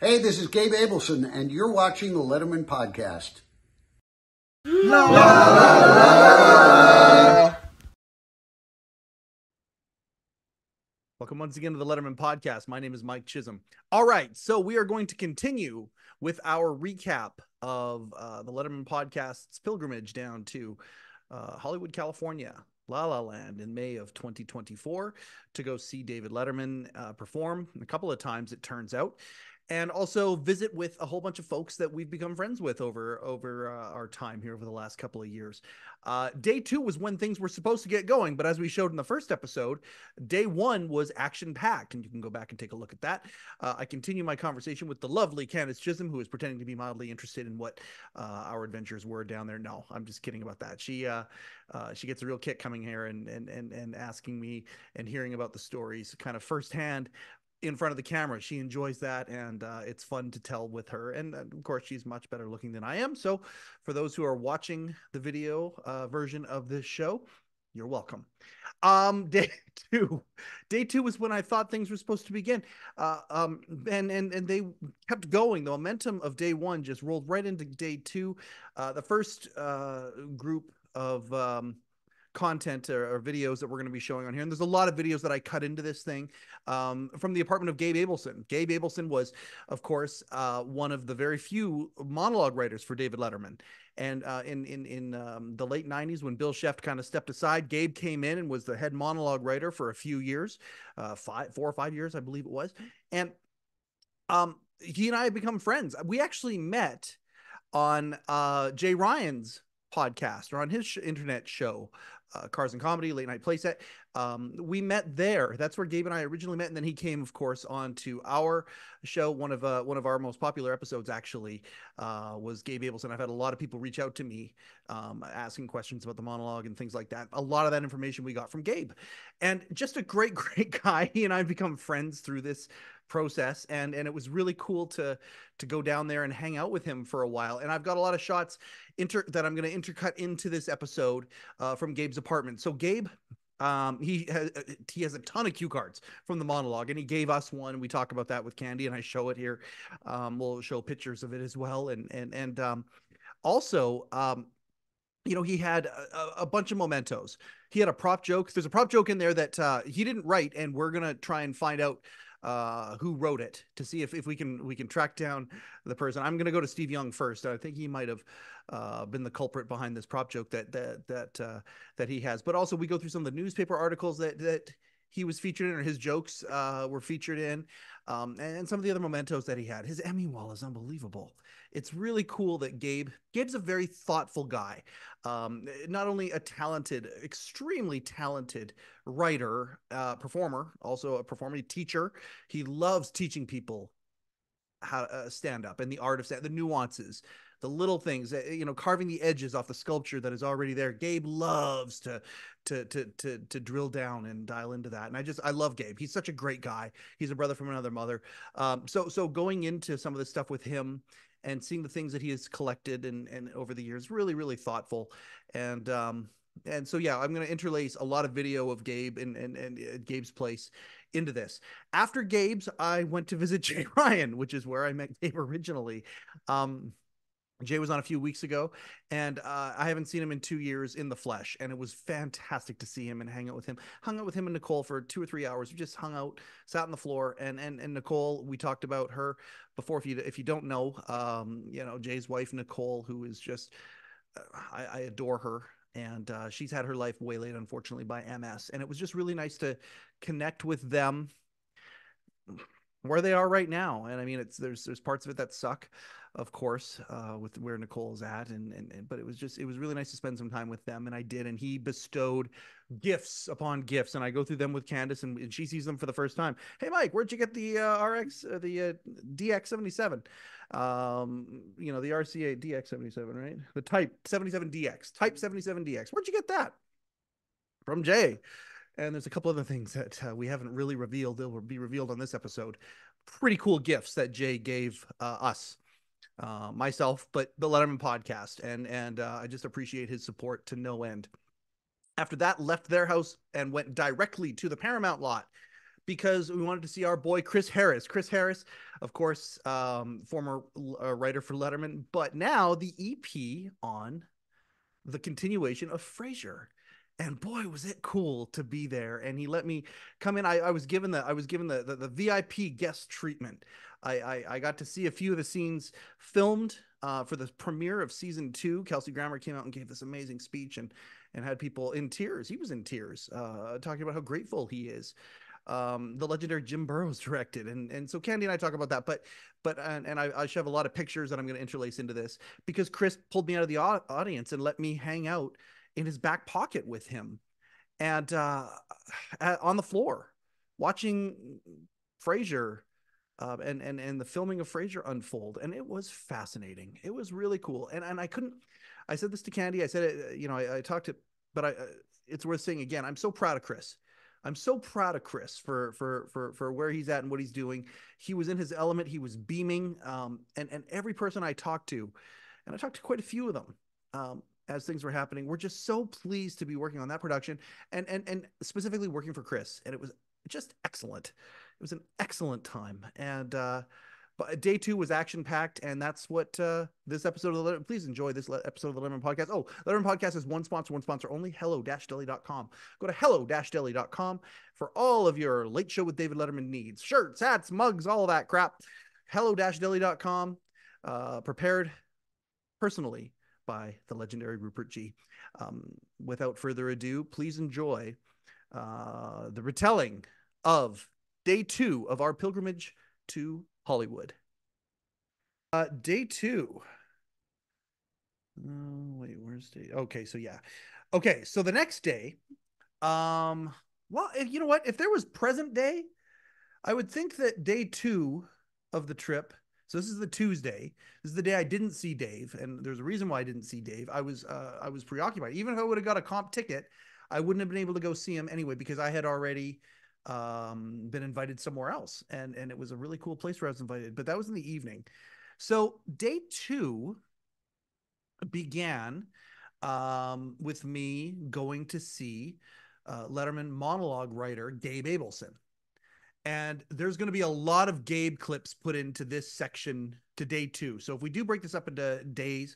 Hey, this is Gabe Abelson, and you're watching the Letterman Podcast. La, la, la, la. Welcome once again to the Letterman Podcast. My name is Mike Chisholm. All right, so we are going to continue with our recap of the Letterman Podcast's pilgrimage down to Hollywood, California, La La Land in May of 2024 to go see David Letterman perform a couple of times, it turns out. And also visit with a whole bunch of folks that we've become friends with over our time here over the last couple of years. Day two was when things were supposed to get going, but as we showed in the first episode, day one was action-packed, and you can go back and take a look at that. I continue my conversation with the lovely Candace Chisholm, who is pretending to be mildly interested in what our adventures were down there. No, I'm just kidding about that. She gets a real kick coming here and asking me and hearing about the stories kind of firsthand in front of the camera. She enjoys that, and it's fun to tell with her. And of course, she's much better looking than I am. So for those who are watching the video version of this show, you're welcome. Day two was when I thought things were supposed to begin. And they kept going. The momentum of day one just rolled right into day two. The first group of content or videos that we're going to be showing on here. And there's a lot of videos that I cut into this thing from the apartment of Gabe Abelson. Gabe Abelson was, of course, one of the very few monologue writers for David Letterman. And in the late 90s, when Bill Sheft kind of stepped aside, Gabe came in and was the head monologue writer for a few years, 4 or 5 years, I believe it was. And he and I have become friends. We actually met on J Ryan's podcast, or on his internet show, Cars and Comedy, Late Night Playset. We met there. That's where Gabe and I originally met, and then he came, of course, on to our show. One of our most popular episodes, actually, was Gabe Abelson. I've had a lot of people reach out to me asking questions about the monologue and things like that. A lot of that information we got from Gabe, and just a great guy. He and I have become friends through this process, and it was really cool to go down there and hang out with him for a while. And I've got a lot of shots that I'm going to intercut into this episode from Gabe's apartment. So Gabe, he has a ton of cue cards from the monologue, and he gave us one. We talk about that with Candy, and I show it here. We'll show pictures of it as well, and also you know, he had a bunch of mementos. He had a prop joke. There's a prop joke in there that he didn't write, and we're gonna try and find out who wrote it to see if we can track down the person. I'm going to go to Steve Young first. I think he might have been the culprit behind this prop joke that he has. But also, we go through some of the newspaper articles that he was featured in, or his jokes were featured in, and some of the other mementos that he had. His Emmy wall is unbelievable. It's really cool that Gabe's a very thoughtful guy. Not only a talented, extremely talented writer, performer, also a performer, teacher. He loves teaching people how to stand up and the art of the nuances, the little things, you know, carving the edges off the sculpture that is already there. Gabe loves to drill down and dial into that. And I love Gabe. He's such a great guy. He's a brother from another mother. So going into some of this stuff with him and seeing the things that he has collected and over the years, really thoughtful. And so, yeah, I'm going to interlace a lot of video of Gabe and Gabe's place into this. After Gabe's, I went to visit J Ryan, which is where I met Gabe originally. Jay was on a few weeks ago, and I haven't seen him in 2 years in the flesh, and it was fantastic to see him and hang out with him. Hung out with him and Nicole for 2 or 3 hours. We just hung out, sat on the floor, and Nicole, we talked about her before. If you don't know, you know, Jay's wife, Nicole, who is just, I adore her. And she's had her life waylaid, unfortunately, by MS. And it was just really nice to connect with them where they are right now. And I mean, there's parts of it that suck, of course, with where Nicole's at. But it was really nice to spend some time with them. And I did. And he bestowed gifts upon gifts. And I go through them with Candace, and she sees them for the first time. Hey, Mike, where'd you get the the DX77? You know, the RCA DX77, right? The Type 77DX, Type 77DX. Where'd you get that? From Jay. And there's a couple other things that we haven't really revealed. They'll be revealed on this episode. Pretty cool gifts that Jay gave us, myself, but the Letterman Podcast. And I just appreciate his support to no end. After that, left their house and went directly to the Paramount lot because we wanted to see our boy Chris Harris. Chris Harris, of course, former writer for Letterman, but now the EP on the continuation of Frasier. And boy, was it cool to be there. And he let me come in. I was given the VIP guest treatment. I got to see a few of the scenes filmed for the premiere of season 2. Kelsey Grammer came out and gave this amazing speech and had people in tears. He was in tears, talking about how grateful he is. The legendary Jim Burrows directed, and so Candy and I talk about that, but I should have a lot of pictures that I'm going to interlace into this, because Chris pulled me out of the audience and let me hang out in his back pocket with him, and on the floor watching Frasier, and the filming of Frasier unfold, and it was fascinating. It was really cool, and I said this to Candy. I said it, I talked to, but it's worth saying again. I'm so proud of Chris. I'm so proud of Chris for where he's at and what he's doing. He was in his element. He was beaming. And every person I talked to, and I talked to quite a few of them, as things were happening, we're just so pleased to be working on that production and specifically working for Chris. And it was just excellent. It was an excellent time. And, but day 2 was action-packed, and that's what this episode of the Letterman. Please enjoy this episode of the Letterman Podcast. Oh, Letterman Podcast is one sponsor only, hello-deli.com. Go to hello-deli.com for all of your Late Show with David Letterman needs. Shirts, hats, mugs, all of that crap. hello-deli.com, prepared personally by the legendary Rupert G. Without further ado, please enjoy the retelling of day 2 of our pilgrimage to Hollywood. Day 2. Wait, where's day? Okay, so yeah. Okay, so the next day, well, you know what? If there was present day, I would think that day 2 of the trip. So this is the Tuesday. This is the day I didn't see Dave, and there's a reason why I didn't see Dave. I was preoccupied. Even if I would have got a comp ticket, I wouldn't have been able to go see him anyway, because I had already been invited somewhere else, and it was a really cool place where I was invited, but that was in the evening. So day 2 began with me going to see Letterman monologue writer Gabe Abelson. And there's going to be a lot of Gabe clips put into this section to day 2. So if we do break this up into days,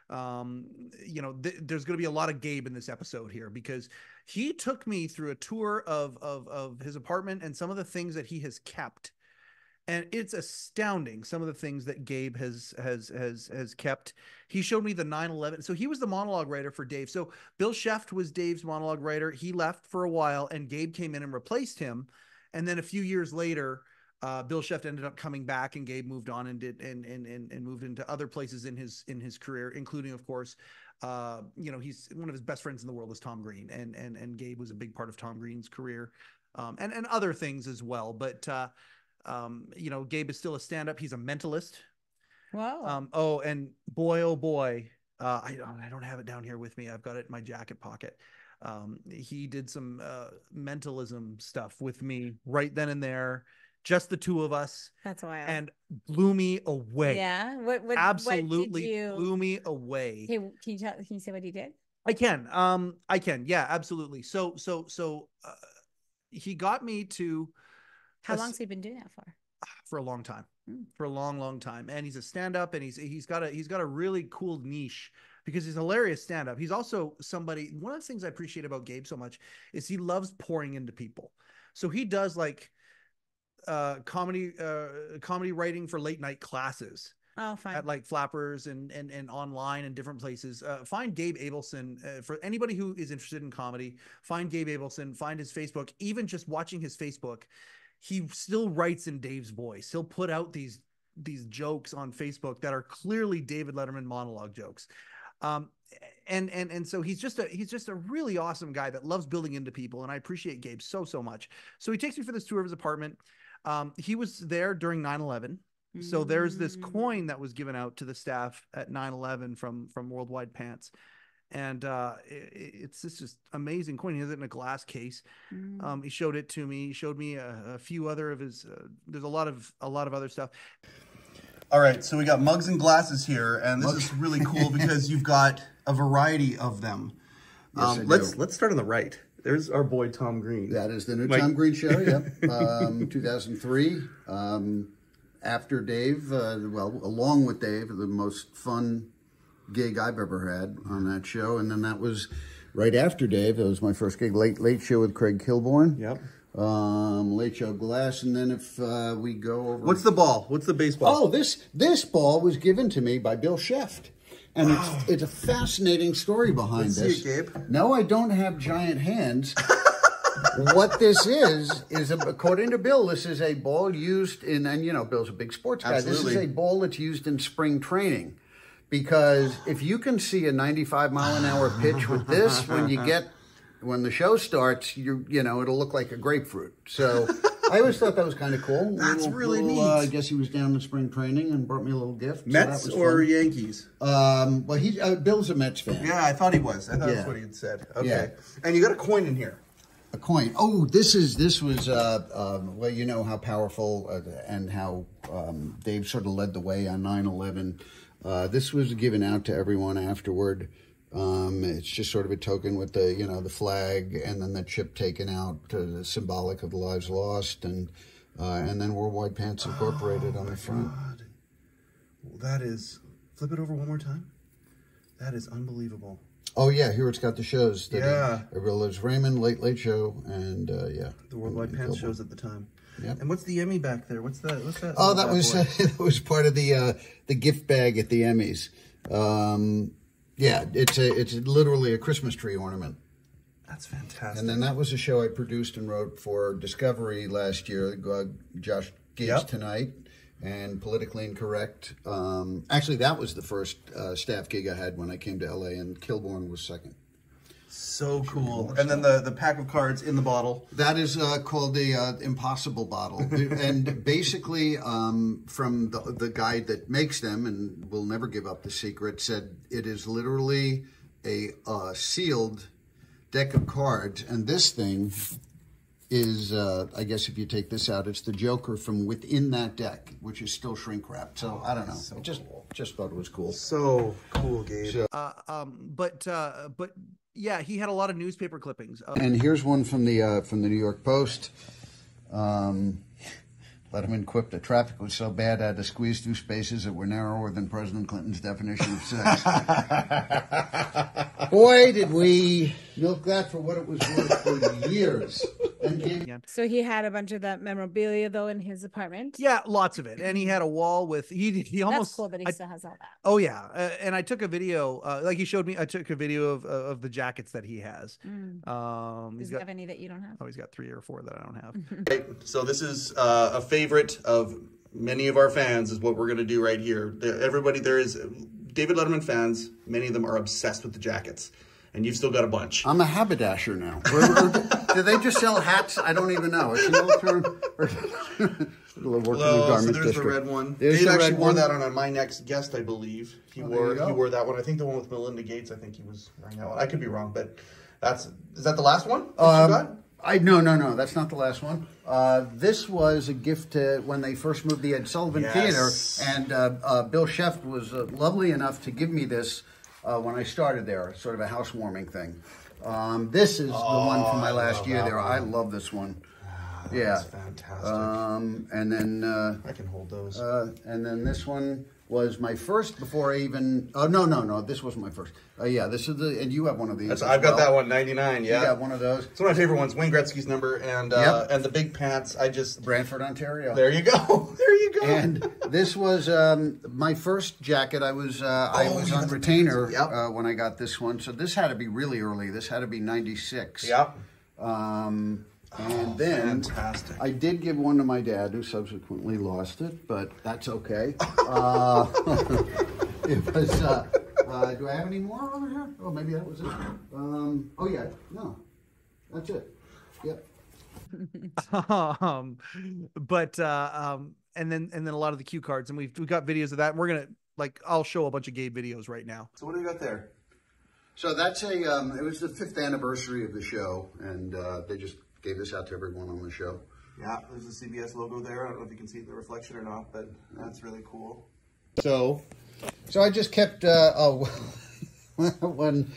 there's going to be a lot of Gabe in this episode here, because he took me through a tour of his apartment and some of the things that he has kept. And it's astounding, some of the things that Gabe has kept. He showed me the 9/11. So he was the monologue writer for Dave. So Bill Sheft was Dave's monologue writer. He left for a while, and Gabe came in and replaced him. And then a few years later, Bill Sheft ended up coming back, and Gabe moved on and did and moved into other places in his career, including, of course, he's one of his best friends in the world is Tom Green, and Gabe was a big part of Tom Green's career, and other things as well. But Gabe is still a stand-up. He's a mentalist. Wow. Oh, and boy, oh boy, I don't have it down here with me. I've got it in my jacket pocket. He did some mentalism stuff with me right then and there, just the two of us. That's wild. And blew me away. Yeah. What absolutely blew me away. Can you say what he did? I can. Yeah, absolutely. So he got me to. How long has he been doing that for? For a long time. For a long time. And he's a stand-up, and he's got a really cool niche, because he's a hilarious stand-up. He's also somebody, one of the things I appreciate about Gabe so much is he loves pouring into people. So he does like comedy writing for late night classes. Oh, fine. At like Flappers and online and different places. Find Gabe Abelson. For anybody who is interested in comedy, find Gabe Abelson, find his Facebook. Even just watching his Facebook, he still writes in Dave's voice. He'll put out these jokes on Facebook that are clearly David Letterman monologue jokes. And so he's just a really awesome guy that loves building into people. And I appreciate Gabe so much. So he takes me for this tour of his apartment. He was there during 9/11. So there's this coin that was given out to the staff at 9/11 from Worldwide Pants. And it's just amazing coin. He has it in a glass case. He showed it to me. He showed me a few other of his. There's a lot of other stuff. All right, so we got mugs and glasses here, and this is really cool because you've got a variety of them. Yes, let's start on the right. There's our boy Tom Green. That is the new Tom Green show, yep. 2003. After Dave, along with Dave, the most fun gig I've ever had on that show. And then that was right after Dave. That was my first gig, Late Show with Craig Kilborn. Yep. Late Show Glass. And then if we go over... What's the ball? What's the baseball? Oh, this ball was given to me by Bill Sheft. And it's a fascinating story behind this. See it, Gabe? No, I don't have giant hands. What this is according to Bill, this is a ball used in, and you know, Bill's a big sports guy. Absolutely. This is a ball that's used in spring training. Because if you can see a 95-mile-an-hour pitch with this, when the show starts, you know, it'll look like a grapefruit. So I always thought that was kind of cool. That's really neat. I guess he was down in spring training and brought me a little gift. Mets so or Yankees? Bill's a Mets fan. Yeah, I thought he was. I thought that's what he had said. Okay. Yeah. And you got a coin in here. A coin. Oh, this was well, you know how powerful and how Dave sort of led the way on 9/11. This was given out to everyone afterward. It's just sort of a token with the flag and then the chip taken out, symbolic of the lives lost, and then Worldwide Pants Incorporated on the front. God. Well, that is. Flip it over one more time. That is unbelievable. Oh yeah, here it's got the shows. Everybody Lives Raymond, Late Show, and the Worldwide Pants shows at the time. Yep. And what's the Emmy back there? What's that? Oh, that was part of the gift bag at the Emmys. Yeah, it's literally a Christmas tree ornament. That's fantastic. And then that was a show I produced and wrote for Discovery last year. Josh Gabe's Tonight and Politically Incorrect. Actually, that was the first staff gig I had when I came to LA, and Kilborn was second. So cool. And then the pack of cards in the bottle. That is called the Impossible Bottle. And basically, from the guy that makes them, and will never give up the secret, said it is literally a sealed deck of cards. And this thing is, I guess if you take this out, it's the Joker from within that deck, which is still shrink wrapped. So I don't know. So just thought it was cool. So cool, Gabe. So, but yeah, he had a lot of newspaper clippings. And here's one from the New York Post. Letterman quipped, the traffic was so bad I had to squeeze through spaces that were narrower than President Clinton's definition of sex. Boy, did we milk that for what it was worth for years. So he had a bunch of that memorabilia, though, in his apartment? Yeah, lots of it. And he had a wall with... He almost... That's cool that he still has all that. Oh, yeah. And I took a video, like he showed me, I took a video of the jackets that he has. Does he have any that you don't have? Oh, he's got 3 or 4 that I don't have. Right, so this is a favorite of many of our fans is what we're going to do right here. There is David Letterman fans. Many of them are obsessed with the jackets. And you've still got a bunch. I'm a haberdasher now. Do they just sell hats? I don't even know. It's an old term. So there's the red one. Dave actually wore that on My Next Guest, I believe. He wore that one. I think the one with Melinda Gates, I think he was wearing that one. I could be wrong, but is that the last one? No, that's not the last one. This was a gift to when they first moved the Ed Sullivan Theater, and Bill Sheft was lovely enough to give me this when I started there, sort of a housewarming thing. This is the one from my last year there. I love this one. That's fantastic. And then I can hold those. And then this one was my first before I even. Oh no, this wasn't my first. This is and you have one of these. I've got that one, 99. Yeah, you got one of those. It's one of my favorite ones. Wayne Gretzky's number, and the big pants. Brantford, Ontario. There you go. There you go. And this was my first jacket. I was on retainer when I got this one, so this had to be really early. This had to be 96. Yep. And then fantastic. I did give one to my dad, who subsequently lost it, but that's okay. It was. Do I have any more over here? Oh, maybe that was it. No, that's it. Yep. And then a lot of the cue cards, and we've got videos of that. And we're gonna I'll show a bunch of Gabe videos right now. So what do we got there? So that's it was the 5th anniversary of the show, and they just gave this out to everyone on the show. Yeah, there's a CBS logo there. I don't know if you can see the reflection or not, but that's really cool. So I just kept when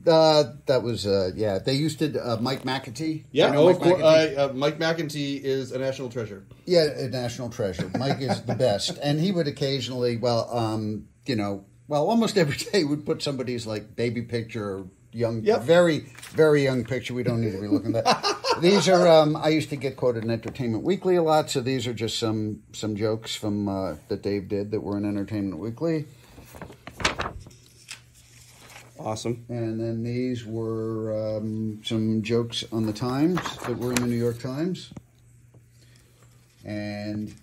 That was yeah. They used to Mike McEntee. Yeah, You know of course. McEntee? Mike McEntee is a national treasure. Yeah, a national treasure. Mike is the best, and he would occasionally, almost every day would put somebody's like baby picture, or young, very, very young picture. We don't need to be looking at that. These are I used to get quoted in Entertainment Weekly a lot, so these are just some jokes from that Dave did that were in Entertainment Weekly. Awesome. And then these were some jokes on the Times that were in the New York Times. And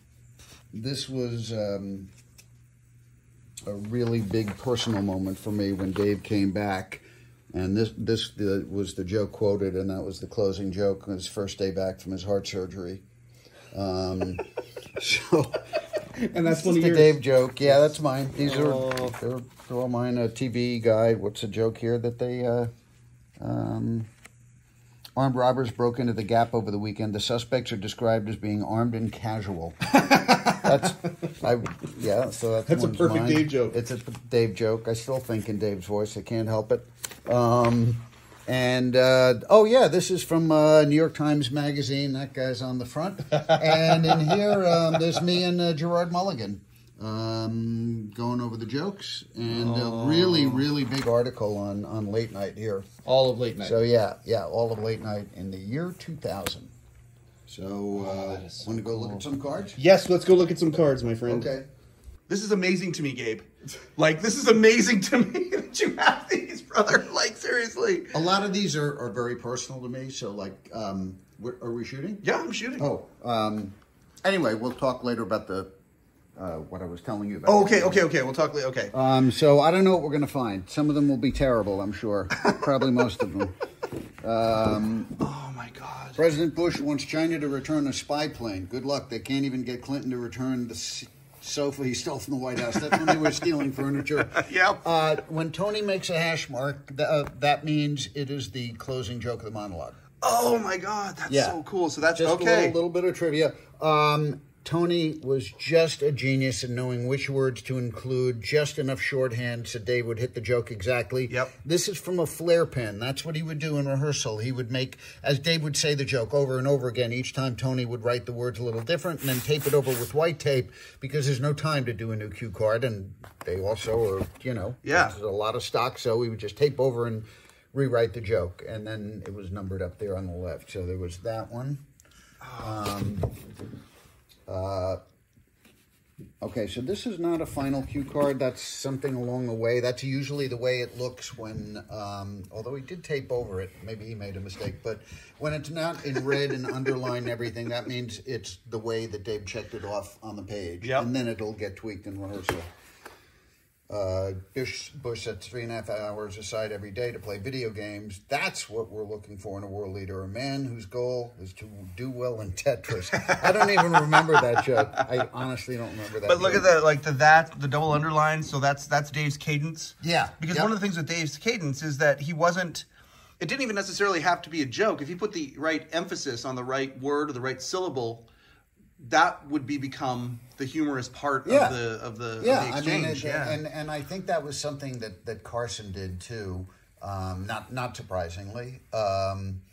this was a really big personal moment for me when Dave came back. And this was the joke quoted, and that was the closing joke on his first day back from his heart surgery. So... And that's one of the yours. Dave joke. Yeah, that's mine. These are they're all mine. A TV guide. What's the joke here that they armed robbers broke into the Gap over the weekend. The suspects are described as being armed and casual. So that's a perfect mine. Dave joke. It's a Dave joke. I still think in Dave's voice. I can't help it. This is from New York Times Magazine. That guy's on the front. And in here, there's me and Gerard Mulligan going over the jokes. And a really, really big article on late night here. All of late night. So, yeah, all of late night in the year 2000. So, want to go look at some cards? Yes, let's go look at some cards, my friend. Okay. This is amazing to me, Gabe. Like, this is amazing to me that you have these, brother. Like, seriously. A lot of these are very personal to me. So, like, are we shooting? Yeah, I'm shooting. Oh, anyway, we'll talk later about the what I was telling you about. Oh, okay. We'll talk later. Okay. So I don't know what we're going to find. Some of them will be terrible, I'm sure. Probably most of them. Oh my God. President Bush wants China to return a spy plane. Good luck. They can't even get Clinton to return the sofa he stole from the White House. That's when they were stealing furniture. Yep. When Tony makes a hash mark, that means it is the closing joke of the monologue. Oh my God, that's so cool. So that's just okay. A little bit of trivia. Tony was just a genius in knowing which words to include, just enough shorthand so Dave would hit the joke exactly. Yep. This is from a flare pen. That's what he would do in rehearsal. He would make, as Dave would say the joke over and over again, each time Tony would write the words a little different and then tape it over with white tape because there's no time to do a new cue card. And they also are, there's a lot of stock, so he would just tape over and rewrite the joke. And then it was numbered up there on the left. So there was that one. Okay, so this is not a final cue card. That's something along the way. That's usually the way it looks when, although he did tape over it. Maybe he made a mistake. But when it's not in red and underlined and everything, that means it's the way that Dave checked it off on the page. Yep. And then it'll get tweaked in rehearsal. Bush sets 3.5 hours aside every day to play video games. That's what we're looking for in a world leader. A man whose goal is to do well in Tetris. I don't even remember that joke. I honestly don't remember that. But look at that, like the double underline. So that's Dave's cadence. Yeah. Because one of the things with Dave's cadence is that he wasn't. It didn't even necessarily have to be a joke. If you put the right emphasis on the right word or the right syllable, that would become the humorous part of the exchange. And I think that was something that Carson did too. Not surprisingly. When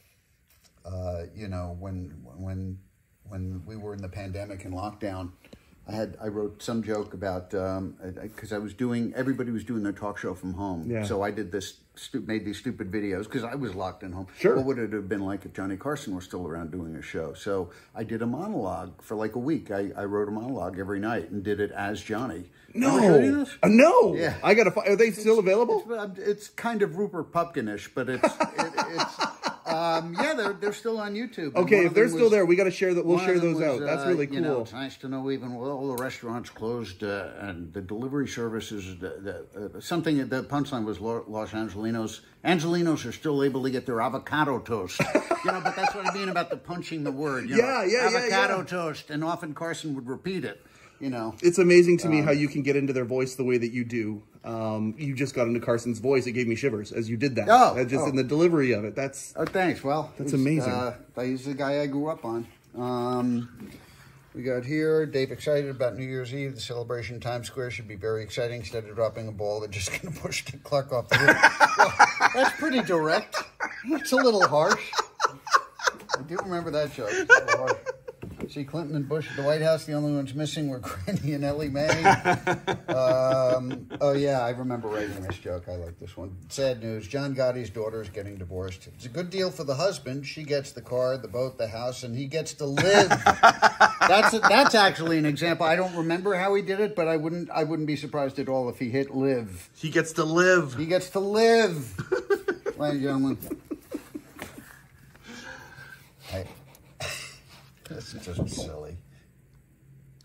we were in the pandemic and lockdown, I wrote some joke about because everybody was doing their talk show from home. Yeah. So I did made these stupid videos because I was locked in home. Sure. What would it have been like if Johnny Carson were still around doing a show? So I did a monologue for like a week. I wrote a monologue every night and did it as Johnny. No. No. Yeah. I gotta. Are they still available? It's kind of Rupert Pupkin-ish, but it's they're still on YouTube. Okay, if they're still there, we got to share that. We'll share those out. That's really cool. It's nice to know even with all the restaurants closed and the delivery services. Something. The punchline was Los Angelinos. Angelinos are still able to get their avocado toast. But that's what I mean about the punching the word. Avocado toast, and often Carson would repeat it. It's amazing to me how you can get into their voice the way that you do. You just got into Carson's voice. It gave me shivers as you did that. In the delivery of it. That's thanks. Well, that's amazing. He's the guy I grew up on. We got here, Dave excited about New Year's Eve. The celebration in Times Square should be very exciting. Instead of dropping a ball, they're just going to push Clark off the roof. That's pretty direct. It's a little harsh. I do remember that joke. It's a little harsh. See Clinton and Bush at the White House. The only ones missing were Granny and Ellie Mae. Oh, yeah, I remember writing this joke. I like this one. Sad news. John Gotti's daughter is getting divorced. It's a good deal for the husband. She gets the car, the boat, the house, and he gets to live. That's actually an example. I don't remember how he did it, but I wouldn't be surprised at all if he hit live. He gets to live. He gets to live. Ladies and gentlemen. This is just silly.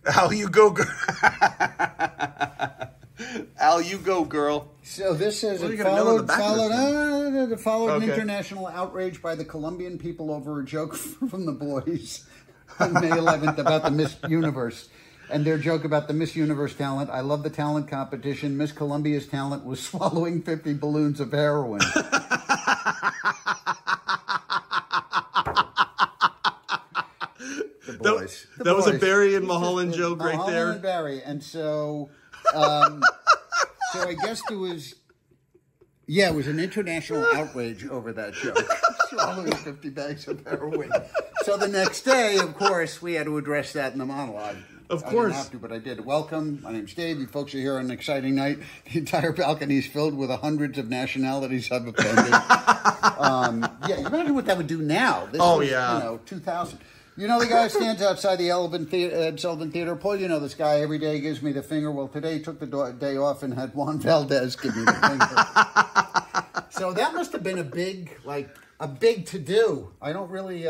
Al, you go, girl. Al, you go, girl. So this says it followed an international outrage by the Colombian people over a joke from the boys on May 11th about the Miss Universe. And their joke about the Miss Universe talent. I love the talent competition. Miss Colombia's talent was swallowing 50 balloons of heroin. That was a Barry and Mulholland joke right there. Mulholland and Barry. And so, so I guess there was, it was an international outrage over that joke. Swallowing 50 bags of heroin. So the next day, of course, we had to address that in the monologue. Of course. I didn't have to, but I did. Welcome. My name's Dave. You folks are here on an exciting night. The entire balcony is filled with hundreds of nationalities I've offended. Imagine what that would do now. This was, 2000. You know the guy stands outside the Sullivan Theater. Paul, you know this guy. Every day gives me the finger. Well, today he took the day off and had Juan Valdez give me the finger. So that must have been a big to-do. I don't really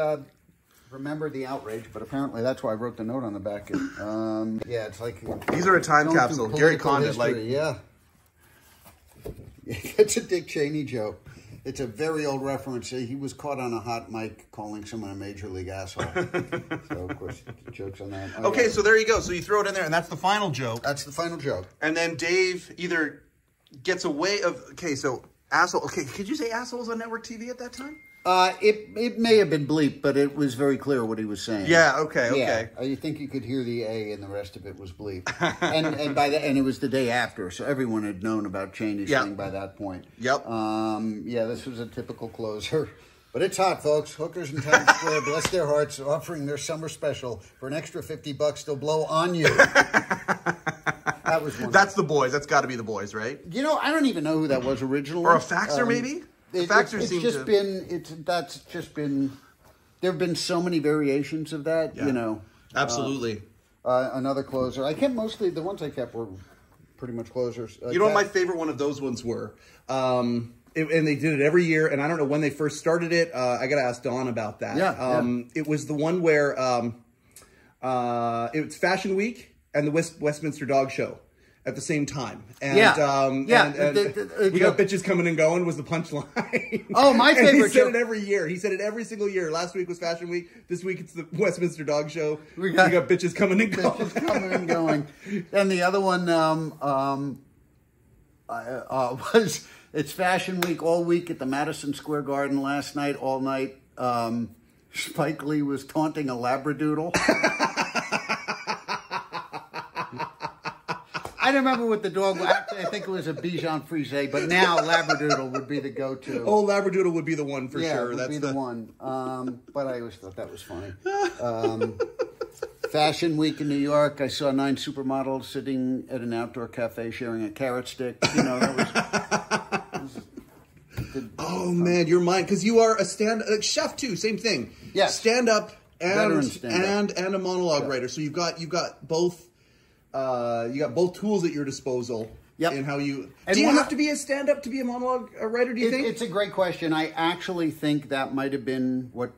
remember the outrage, but apparently that's why I wrote the note on the back. It's like... These are a time capsule. Gary Condit, Yeah. It's a Dick Cheney joke. It's a very old reference. He was caught on a hot mic calling someone a major league asshole. So, of course, jokes on that. Okay, so there you go. So you throw it in there, and that's the final joke. That's the final joke. And then Dave either gets away of... Okay, so asshole... Okay, could you say assholes on network TV at that time? It may have been bleep, but it was very clear what he was saying. Yeah, okay. I think you could hear the A, and the rest of it was bleep. and it was the day after, so everyone had known about Cheney's thing by that point. Yep. This was a typical closer. But it's hot, folks. Hookers in Times Square, bless their hearts, offering their summer special for an extra $50 they'll blow on you. That was one. That's the boys. That's got to be the boys, right? You know, I don't even know who that was originally. Or a faxer, maybe? There have been so many variations of that, you know. Absolutely. Another closer. I kept mostly, the ones I kept were pretty much closers. You know what my favorite one of those ones were? And they did it every year, and I don't know when they first started it. I got to ask Dawn about that. It was the one where it's Fashion Week and the Westminster Dog Show at the same time. And, we got bitches coming and going was the punchline. Oh, my favorite he said it every year. He said it every single year. Last week was Fashion Week. This week it's the Westminster Dog Show. We got bitches coming and going. Bitches coming and going. And the other one was it's Fashion Week all week at the Madison Square Garden last night, all night. Spike Lee was taunting a Labradoodle. I don't remember what the dog was. Actually, I think it was a Bichon Frise, but now Labradoodle would be the go-to. Oh, Labradoodle would be the one for sure. Yeah, it would be the one. But I always thought that was funny. Fashion Week in New York, I saw 9 supermodels sitting at an outdoor cafe sharing a carrot stick. You know, that was oh, man, you're mine. Because you are a chef, too. Same thing. Yes. Stand-up and stand-up. and a monologue writer. So you've got both... you got both tools at your disposal. Yep. And how you... Do you have to be a stand-up to be a monologue writer, do you think? It's a great question. I actually think that might have been what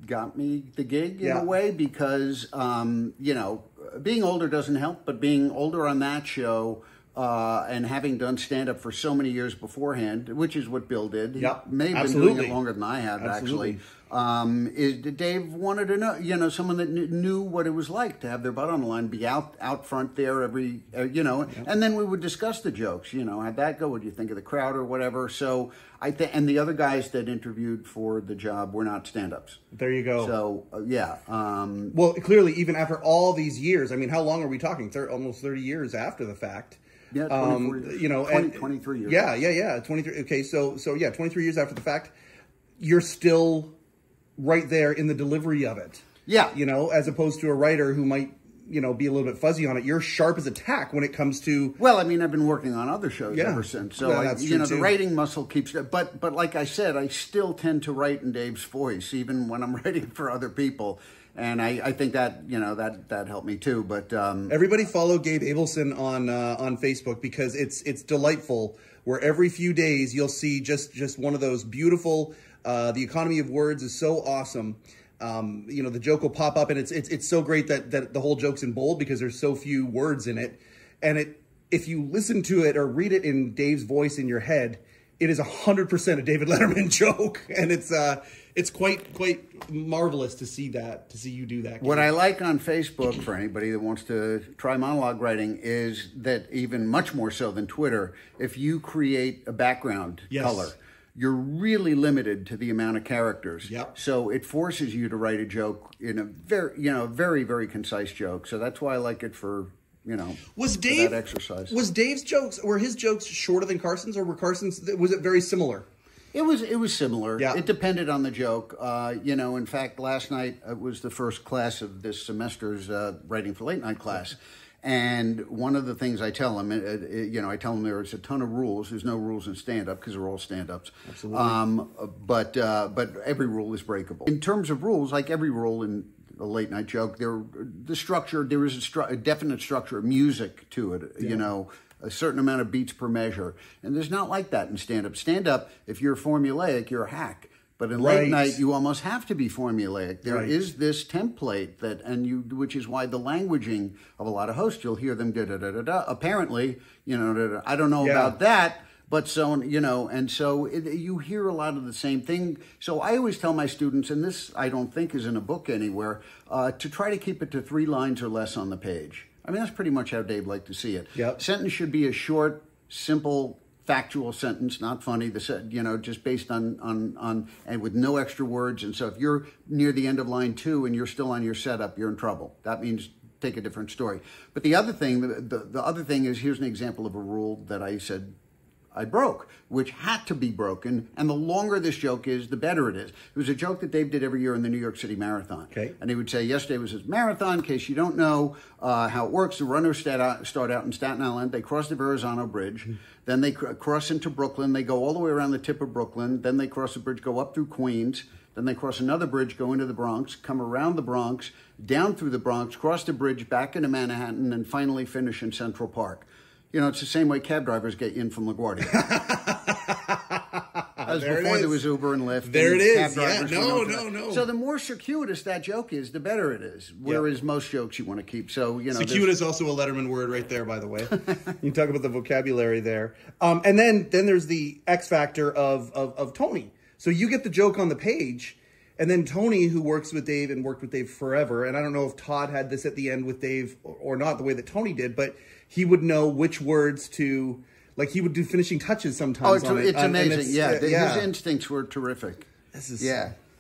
got me the gig in a way because, you know, being older doesn't help, but being older on that show and having done stand-up for so many years beforehand, which is what Bill did. Yep. He may have been doing it longer than I have, actually. Dave wanted to know, someone that knew what it was like to have their butt on the line, be out front there every, and then we would discuss the jokes, how'd that go? What do you think of the crowd or whatever? So and the other guys that interviewed for the job were not stand-ups. There you go. So, yeah. Well, clearly, even after all these years, I mean, how long are we talking? Almost 30 years after the fact. Yeah, 24 years. 23 years. Yeah. 23. Okay, so 23 years after the fact, you're still right there in the delivery of it. Yeah. As opposed to a writer who might, be a little bit fuzzy on it. You're sharp as a tack when it comes to... Well, I mean, I've been working on other shows ever since. So, that's true the too. writing muscle keeps... But like I said, I still tend to write in Dave's voice, even when I'm writing for other people. And I think that, that helped me too. But everybody follow Gabe Abelson on Facebook, because it's delightful, where every few days you'll see just one of those beautiful... the economy of words is so awesome. The joke will pop up, and it's so great that the whole joke's in bold because there's so few words in it. And if you listen to it or read it in Dave's voice in your head, it is 100% a David Letterman joke, and it's quite marvelous to see you do that. What I like on Facebook, for anybody that wants to try monologue writing, is that even much more so than Twitter, if you create a background color, you're really limited to the amount of characters. Yep. So it forces you to write a joke in a very, very concise joke. So that's why I like it for, was that exercise. Were his jokes shorter than Carson's, or was it very similar? It was similar. Yeah. It depended on the joke. In fact, last night was the first class of this semester's writing for late night class. And one of the things I tell them, I tell them there's a ton of rules. There's no rules in stand-up because they're all stand-ups. Absolutely. But every rule is breakable. In terms of rules, like every rule in a late-night joke, there is a definite structure, music to it, a certain amount of beats per measure. And there's not like that in stand-up. Stand-up, if you're formulaic, you're a hack. But in late night, you almost have to be formulaic. There is this template which is why the languaging of a lot of hosts, you'll hear them da-da-da-da-da. Apparently, I don't know about that, but so, and so you hear a lot of the same thing. So I always tell my students, and this I don't think is in a book anywhere, to try to keep it to 3 lines or less on the page. I mean, that's pretty much how Dave liked to see it. Yep. Sentence should be a short, simple, factual sentence, not funny, just based on and with no extra words. And so if you're near the end of line 2 and you're still on your setup, you're in trouble. That means take a different story. But the other thing, the other thing is, here's an example of a rule that I said I broke, which had to be broken. And the longer this joke is, the better it is. It was a joke that Dave did every year in the New York City Marathon. Okay. And he would say, yesterday was his marathon. In case you don't know how it works, the runners start out in Staten Island. They cross the Verrazano Bridge. Then they cross into Brooklyn. They go all the way around the tip of Brooklyn. Then they cross the bridge, go up through Queens. Then they cross another bridge, go into the Bronx, come around the Bronx, down through the Bronx, cross the bridge, back into Manhattan, and finally finish in Central Park. It's the same way cab drivers get in from LaGuardia. That was before there was Uber and Lyft. There and it cab is. Yeah, drivers no. So the more circuitous that joke is, the better it is. Whereas most jokes you want to keep. So, circuitous is also a Letterman word right there, by the way. You talk about the vocabulary there. And then there's the X factor of Tony. So you get the joke on the page, and then Tony, who works with Dave and worked with Dave forever, and I don't know if Todd had this at the end with Dave or not, the way that Tony did, but he would know which words to, like, he would do finishing touches sometimes. It's amazing. His instincts were terrific. This is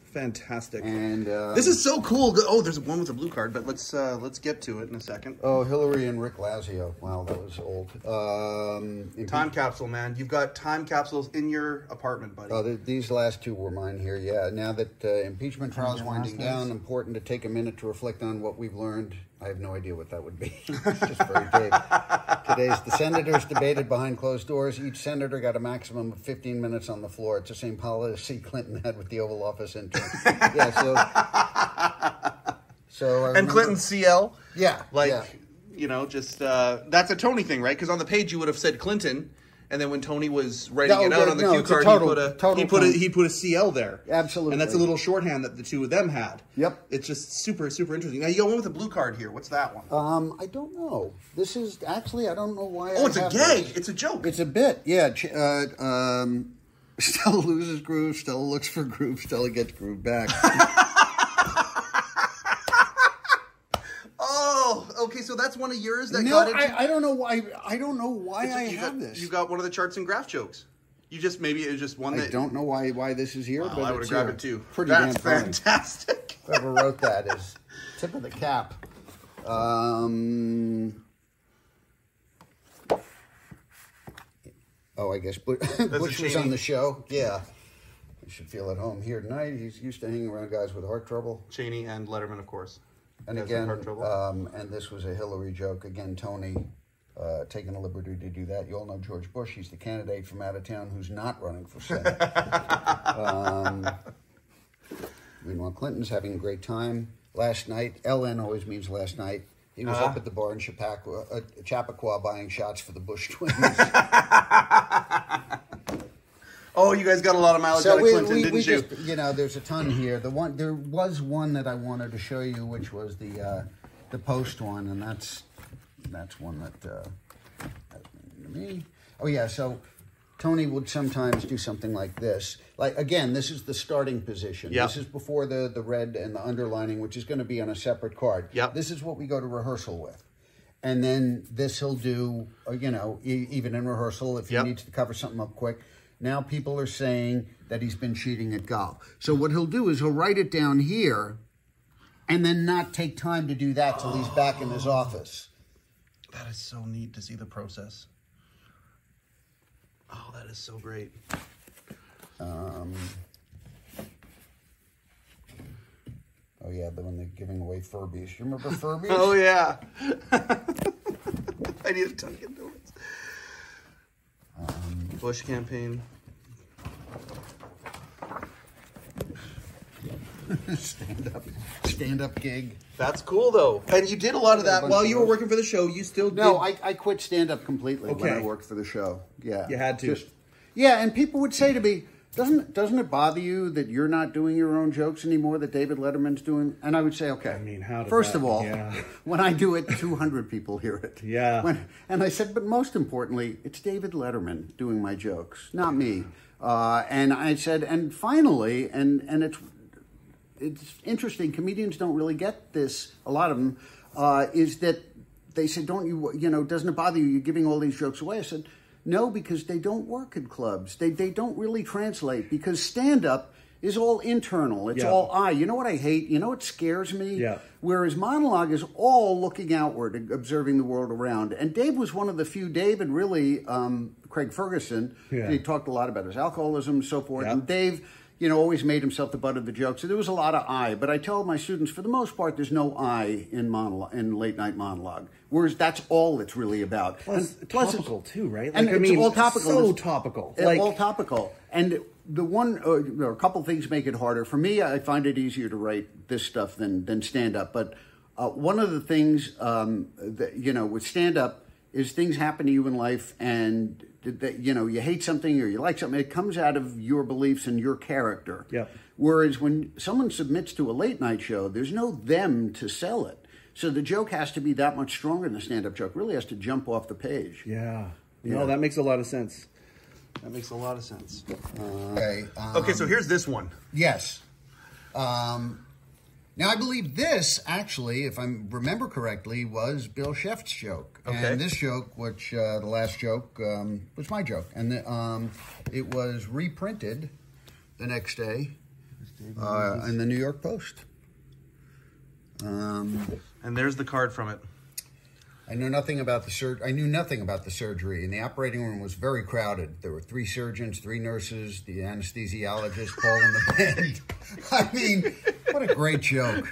fantastic. And this is so cool. Oh, there's one with a blue card, but let's get to it in a second. Oh, Hillary and Rick Lazio. Wow, that was old. Time capsule, man. You've got time capsules in your apartment, buddy. Oh, these last 2 were mine here. Yeah. Now that impeachment trial is winding down, important to take a minute to reflect on what we've learned. I have no idea what that would be. It's just very big. The senators debated behind closed doors. Each senator got a maximum of 15 minutes on the floor. It's the same policy Clinton had with the Oval Office intern. And Clinton CL. Yeah. That's a Tony thing, right? Because on the page you would have said Clinton, and then when Tony was writing it out on the cue card, he put a CL there. Absolutely. And that's a little shorthand that the 2 of them had. Yep. It's just super, super interesting. Now, you got one with a blue card here. What's that one? I don't know. This is actually, I don't know why. Oh, it's a gag. It's a joke. It's a bit. Yeah. Stella loses groove. Stella looks for groove. Stella gets groove back. Oh, okay. So that's one of yours that No, got into... I don't know why. I don't know why I you have got, this. You got one of the charts and graph jokes. You just maybe it was just one I that... don't know why this is here, Well, but I would have it's grabbed here. it too. Pretty That's damn funny. fantastic. Whoever wrote that is tip of the cap. Oh, I guess Butch was on the show. Yeah. You should feel at home here tonight. He's used to hanging around guys with heart trouble. Cheney and Letterman, of course. And Guys with again, heart trouble. and this was a Hillary joke. Again, Tony taking a liberty to do that. You all know George Bush. He's the candidate from out of town who's not running for Senate. Meanwhile, Clinton's having a great time. Last night, LN always means last night. He was up at the bar in Chappaqua buying shots for the Bush twins. Oh, you guys got a lot of mileage out of Clinton, didn't you? Just, there's a ton here. There was one that I wanted to show you, which was the Post one, and that's one that to me. Oh yeah, so Tony would sometimes do something like this. Like again, this is the starting position. Yep. This is before the red and the underlining, which is going to be on a separate card. Yep. This is what we go to rehearsal with. And then this he'll do, even in rehearsal, if he Yep. needs to cover something up quick. Now people are saying that he's been cheating at golf. So what he'll do is he'll write it down here and then not take time to do that till he's back in his office. That is so neat to see the process. Oh, that is so great. Oh, yeah, the one they're giving away Furbies. You remember Furbies? Oh, yeah. I need a Dunkin' Donuts. Bush campaign. Stand-up gig. That's cool, though. And you did a lot of that while you were working for the show. You still did. No, I quit stand-up completely when I Okay. worked for the show. Yeah. You had to. Yeah, and people would say to me, doesn't it bother you that you're not doing your own jokes anymore, that David Letterman's doing? And I would say, okay. I mean, how did First that- of all, yeah. when I do it, 200 people hear it. Yeah. And I said, but most importantly, it's David Letterman doing my jokes, not me. And I said, and finally, and it's interesting, comedians don't really get this, a lot of them, is that they said, doesn't it bother you, you're giving all these jokes away? I said, no, because they don't work in clubs. They don't really translate, because stand-up is all internal. It's Yeah. all I. You know what I hate? You know what scares me? Yeah. Whereas monologue is all looking outward, observing the world around. And Dave was one of the few, Dave and really Craig Ferguson, Yeah. he talked a lot about his alcoholism and so forth. Yeah. And Dave, always made himself the butt of the joke. So there was a lot of I. But I tell my students, for the most part, there's no I in late night monologue. Whereas that's all it's really about. Plus, And topical too, right? And it's all topical. So It's topical. all topical. And the one, there are a couple things make it harder. For me, I find it easier to write this stuff than stand up. But one of the things that, with stand up is things happen to you in life, and that you hate something or you like something. It comes out of your beliefs and your character. Yep. Whereas when someone submits to a late night show, there's no them to sell it. So the joke has to be that much stronger than the stand-up joke. Really has to jump off the page. Yeah. Yeah. No, that makes a lot of sense. That makes a lot of sense. Okay. Okay, so here's this one. Yes. Now, I believe this, actually, if I remember correctly, was Bill Sheft's joke. Okay. And this joke, which the last joke, was my joke. And it was reprinted the next day in the New York Post. And there's the card from it. I knew nothing about the surgery, and the operating room was very crowded. There were 3 surgeons, 3 nurses, the anesthesiologist, Paul in the band. I mean, what a great joke.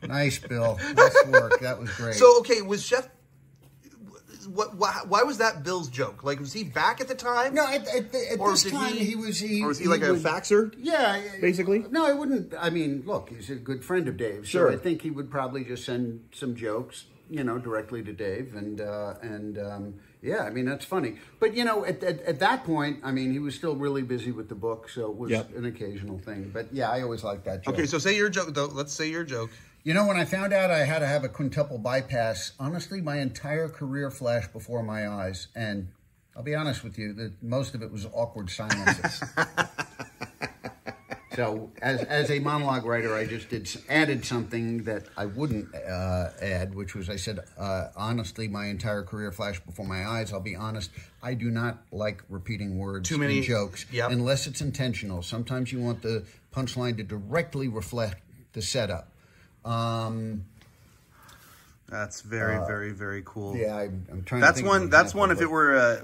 Nice, Bill. Nice work. That was great. So, okay, was Chef... Why was that Bill's joke? Like, was he back at the time? No, at Or this did time he- he was... Or was he like a would- faxer? Yeah. Basically? No, I wouldn't... I mean, look, he's a good friend of Dave's. Sure. So I think he would probably just send some jokes, directly to Dave. And yeah, I mean, that's funny. But, at that point, I mean, he was still really busy with the book, so it was Yep. an occasional thing. But yeah, I always liked that joke. Okay, so say your joke, though. Let's say your joke. When I found out I had to have a quintuple bypass, honestly, my entire career flashed before my eyes. And I'll be honest with you, that most of it was awkward silences. So, as a monologue writer, I just added something that I wouldn't add, which was I said, honestly, my entire career flashed before my eyes. I'll be honest, I do not like repeating words Too many in jokes, yep. unless it's intentional. Sometimes you want the punchline to directly reflect the setup. That's very, very cool. Yeah, I'm trying. That's to think one. of That's example, one. If but- it were,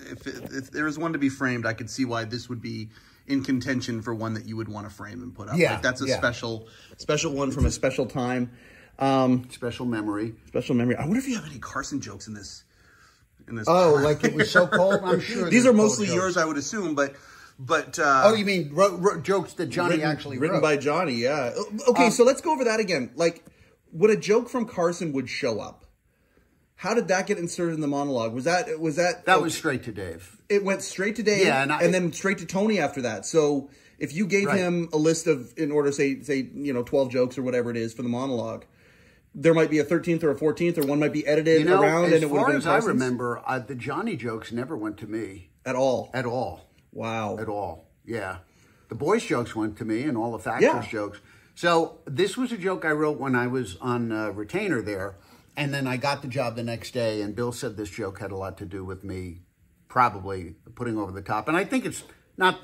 if there was one to be framed, I could see why this would be in contention for one that you would want to frame and put up. Yeah, like that's a yeah. special one from a special time, special memory. special memory. I wonder if you have any Carson jokes in this. Oh, like it was so cold. I'm sure These they're are mostly cold yours, jokes. I would assume, but. Oh, you mean jokes that Johnny actually written wrote? by Johnny? Yeah. Okay, so let's go over that again. Like, when a joke from Carson would show up, how did that get inserted in the monologue? Was that That was straight to Dave. It went straight to Dave, Yeah, and then straight to Tony after that. So if you gave Right. him a list of, in order, say 12 jokes or whatever it is for the monologue, there might be a 13th or a 14th, or one might be edited around, and it would have been as far as I Carson's? remember, the Johnny jokes never went to me At all. at all. Wow. At all. Yeah. The boys' jokes went to me and all the factors Yeah. jokes. So this was a joke I wrote when I was on retainer there. And then I got the job the next day, and Bill said this joke had a lot to do with me probably putting over the top. And I think it's not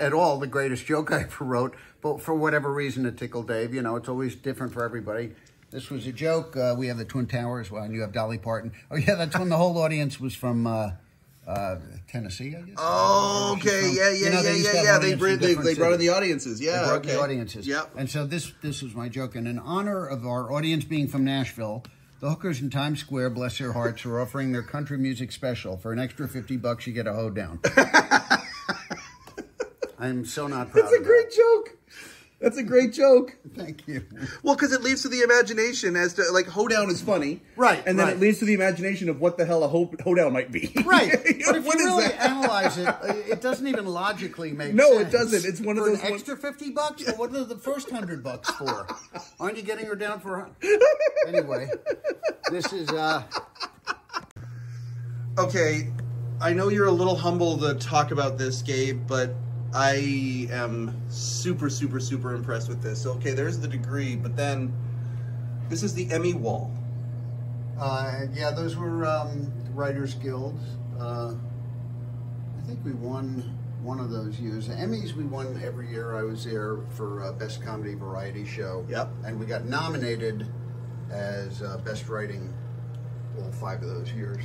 at all the greatest joke I ever wrote, but for whatever reason it tickled Dave. It's always different for everybody. This was a joke. We have the Twin Towers, well, and you have Dolly Parton. Oh, yeah, that's when the whole audience was from Tennessee, I guess. Oh, okay. Yeah. They used to have They audience from different brought in the cities. audiences. Yeah. They brought okay. the audiences. Yep. And so this was my joke. And in honor of our audience being from Nashville, the hookers in Times Square, bless their hearts, are offering their country music special. For an extra $50, you get a hoedown. I'm so not proud That's a of great joke. That's a great joke. that. Thank you. Well, because it leads to the imagination as to, like, hoedown is funny. Right, And then right. it leads to the imagination of what the hell a hoedown might be. Right. But if What you is really that? analyze it, it doesn't even logically make No, sense. it doesn't. It's one of for those an extra $50? Well, what are the first $100 for? Aren't you getting her down for Anyway, this is Okay, I know you're a little humble to talk about this, Gabe, but I am super impressed with this. So, okay, there's the degree, but then this is the Emmy wall. yeah, those were Writers Guild. I think we won one of those years. The Emmys we won every year. I was there for Best Comedy Variety Show. Yep. And we got nominated as Best Writing all 5 of those years.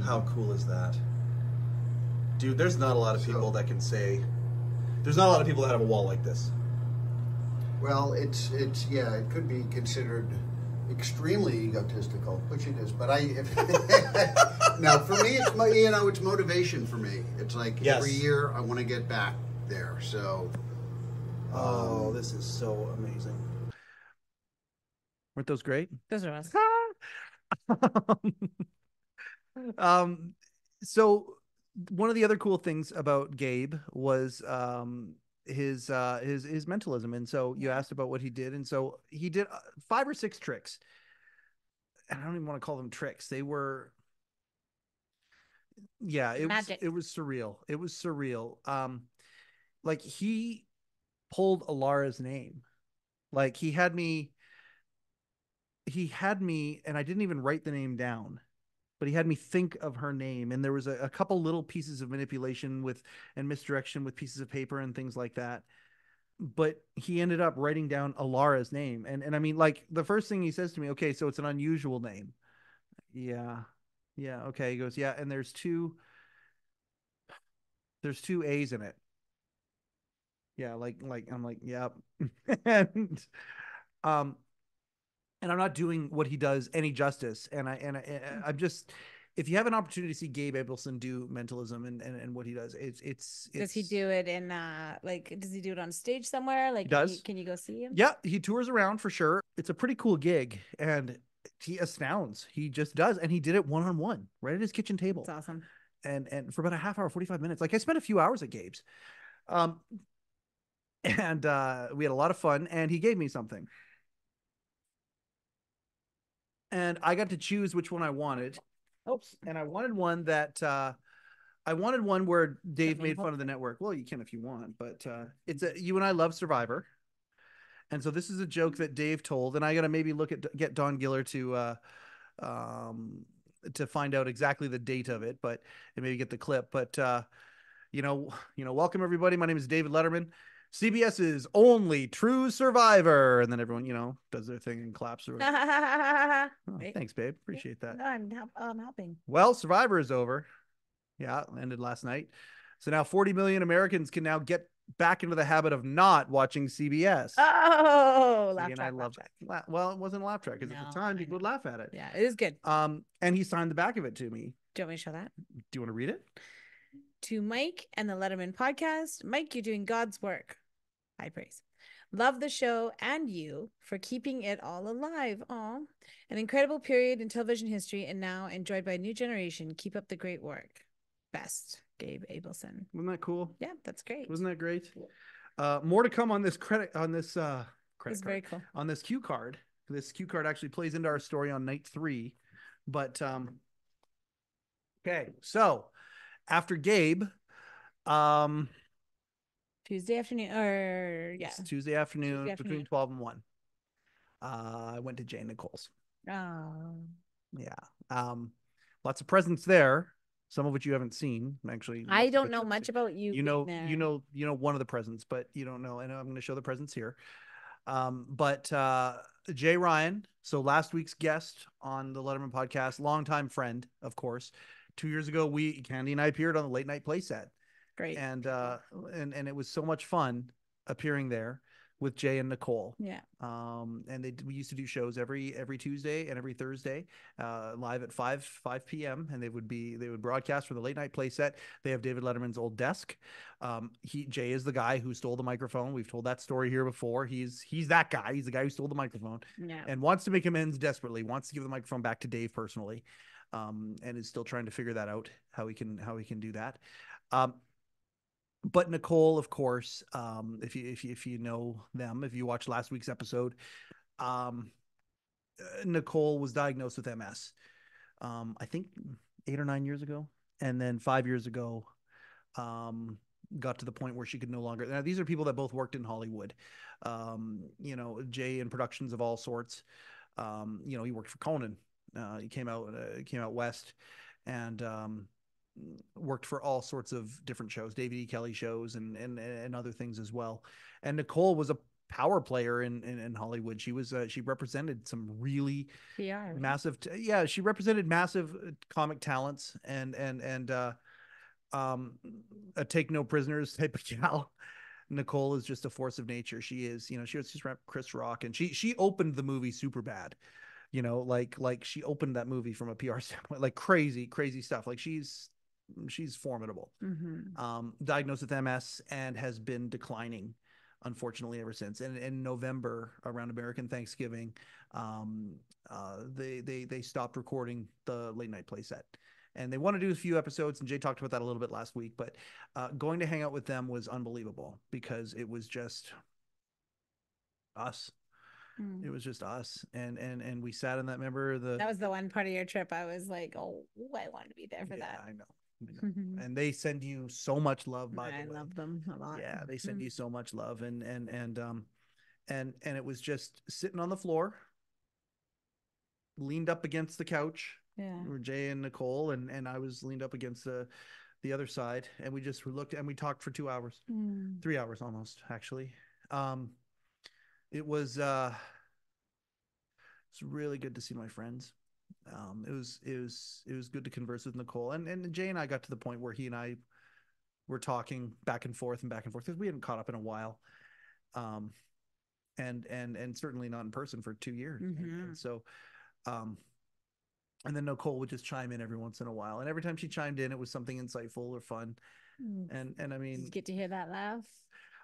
How cool is that? Dude, there's not a lot of people that can say... There's not a lot of people that have a wall like this. Well, it's yeah, it could be considered extremely egotistical, which it is. But no, for me, it's motivation for me. It's like Yes. every year I want to get back there. So, Oh, this is so amazing. Weren't those great? Those are us. So one of the other cool things about Gabe was his mentalism, and so you asked about what he did, and so he did 5 or 6 tricks. And I don't even want to call them tricks. They were, yeah, Magic. it was surreal. It was surreal. Like he pulled Alara's name. Like he had me, and I didn't even write the name down, but he had me think of her name. And there was a couple little pieces of manipulation and misdirection with pieces of paper and things like that. But he ended up writing down Alara's name. And I mean, like the first thing he says to me, okay, so it's an unusual name. Yeah. Yeah. Okay. He goes, yeah. And there's two A's in it. Yeah. Like, I'm like, yep. and I'm not doing what he does any justice. And I'm just, if you have an opportunity to see Gabe Abelson do mentalism and what he does, it's Does he do it in does he do it on stage somewhere? Like, He does. Can you go see him? Yeah, he tours around for sure. It's a pretty cool gig, and he astounds. He just does, and he did it one-on-one right at his kitchen table. It's awesome. And for about a half hour, 45 minutes. Like I spent a few hours at Gabe's. And we had a lot of fun, and he gave me something. And I got to choose which one I wanted. Oops. And I wanted one that I wanted one where Dave me made fun of the network. Well, you can if you want, but it's a you and I love Survivor. And so this is a joke that Dave told, and I gotta maybe get Don Giller to find out exactly the date of it, but and maybe get the clip. But welcome everybody. My name is David Letterman, CBS's only true survivor. And then everyone, does their thing and claps. Or oh, thanks, babe. Appreciate that. No, I'm helping. Well, Survivor is over. Yeah, ended last night. So now 40 million Americans can now get back into the habit of not watching CBS. Oh, laugh and track, I love laugh track. well, it wasn't a laugh track because at the time people would laugh at it. Yeah, it is good. And he signed the back of it to me. Do you want me to show that? Do you want to read it? To Mike and the Letterman Podcast. Mike, you're doing God's work. High praise. Love the show and you for keeping it all alive. Aw. An incredible period in television history and now enjoyed by a new generation. Keep up the great work. Best, Gabe Abelson. Wasn't that cool? Yeah, that's great. Wasn't that great? More to come on this credit It's card. very cool. On this cue card. This cue card actually plays into our story on night 3. But okay, so after Gabe, Tuesday afternoon, it's Tuesday afternoon between 12 and 1. I went to J and Nicole's. Oh. Yeah. Lots of presents there, some of which you haven't seen. Actually, I don't know much about you. You know one of the presents, but you don't know. And I'm going to show the presents here. But Jay Ryan, so last week's guest on the Letterman podcast, longtime friend, of course. 2 years ago, Candy and I appeared on the late night playset. Great. And it was so much fun appearing there with Jay and Nicole. Yeah. And we used to do shows every Tuesday and every Thursday, live at 5 p.m. And they would broadcast from the late night playset. They have David Letterman's old desk. Jay is the guy who stole the microphone. We've told that story here before. He's that guy. He's the guy who stole the microphone. Yeah. And wants to make amends desperately. Wants to give the microphone back to Dave personally. And is still trying to figure that out, how he can do that. But Nicole, of course, if you know them, if you watched last week's episode, Nicole was diagnosed with MS. I think 8 or 9 years ago, and then 5 years ago, got to the point where she could no longer. Now these are people that both worked in Hollywood. Jay in productions of all sorts. He worked for Conan. He came out west, and worked for all sorts of different shows, David E. Kelly shows and other things as well. And Nicole was a power player in Hollywood. She represented some really massive, she represented massive comic talents and a take no prisoners type of gal. Nicole is just a force of nature. She is, she was just Chris Rock, and she opened the movie Superbad. Like she opened that movie from a PR standpoint, like crazy stuff. Like she's formidable. Mm-hmm. Diagnosed with MS and has been declining, unfortunately, ever since. And in November, around American Thanksgiving, they stopped recording the late night playset. And they want to do a few episodes, and Jay talked about that a little bit last week. But going to hang out with them was unbelievable because it was just us. It was just us, and we sat in that. Remember that was the one part of your trip I was like, oh, I wanted to be there for that. I know. And they send you so much love. By the way, I love them a lot. Yeah, they send you so much love, and it was just sitting on the floor, leaned up against the couch. Yeah, were Jay and Nicole, and I was leaned up against the other side, and we just looked and we talked for 2 hours, 3 hours almost, actually. It was it's really good to see my friends. It was good to converse with Nicole, and Jay and I got to the point where he and I were talking back and forth because we hadn't caught up in a while, and certainly not in person for 2 years. And so, and then Nicole would just chime in every once in a while, and every time she chimed in, it was something insightful or fun. And I mean, did you get to hear that laugh?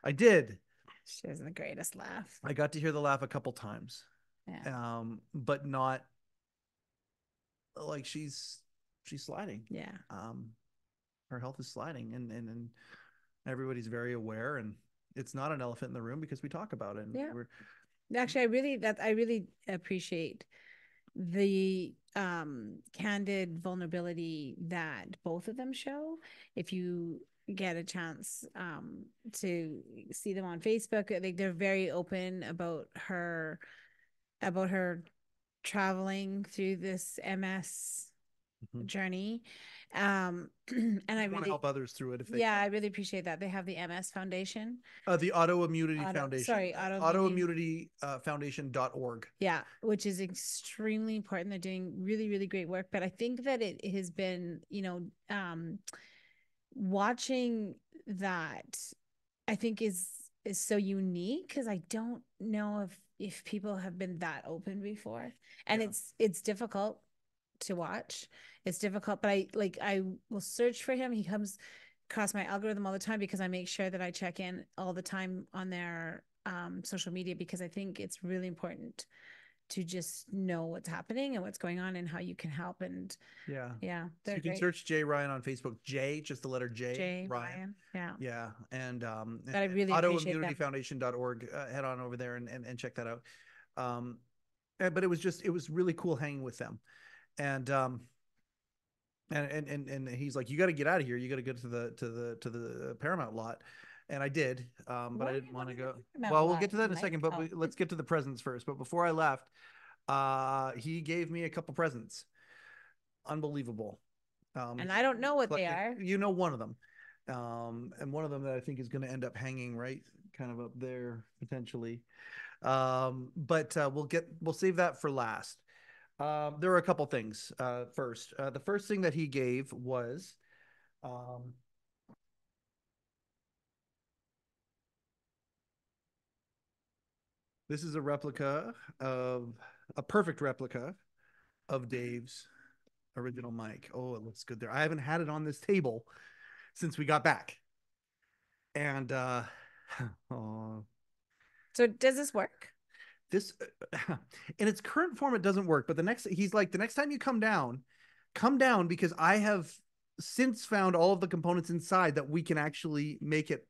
I did. She has the greatest laugh. I got to hear the laugh a couple times. Yeah. But not like she's sliding. Yeah. Her health is sliding, and everybody's very aware, and it's not an elephant in the room because we talk about it. And yeah. Actually, I really appreciate the candid vulnerability that both of them show. If you get a chance to see them on Facebook, like they're very open about her traveling through this MS journey. And I want to really help others through it if they I really appreciate that. They have the MS Foundation. the Autoimmunity Foundation. Autoimmunity. Autoimmunityfoundation.org. Yeah, which is extremely important. They're doing really, really great work. But I think that it has been, watching that, I think is so unique because I don't know if people have been that open before. And it's difficult to watch. It's difficult, but I will search for him. He comes across my algorithm all the time because I make sure that I check in all the time on their social media, because I think it's really important to just know what's happening and what's going on and how you can help. And so they're you can great. search J Ryan on Facebook. J, just the letter J Ryan. Yeah. And but I really appreciate that. Autoimmunityfoundation.org. Head on over there and check that out. But it was really cool hanging with them. And he's like, you got to get out of here. You got to get to the Paramount lot. And I did, but I didn't want to go. Well, we'll get to that in a second, but let's get to the presents first. But before I left, he gave me a couple presents. Unbelievable. And I don't know what they are. You know, one of them. And one of them that I think is going to end up hanging right kind of up there potentially. But we'll save that for last. There were a couple things. First, the first thing that he gave was this is a perfect replica of Dave's original mic. Oh, it looks good there. I haven't had it on this table since we got back. And so does this work? This in its current form, it doesn't work. But he's like, the next time you come down because I have since found all of the components inside that we can actually make it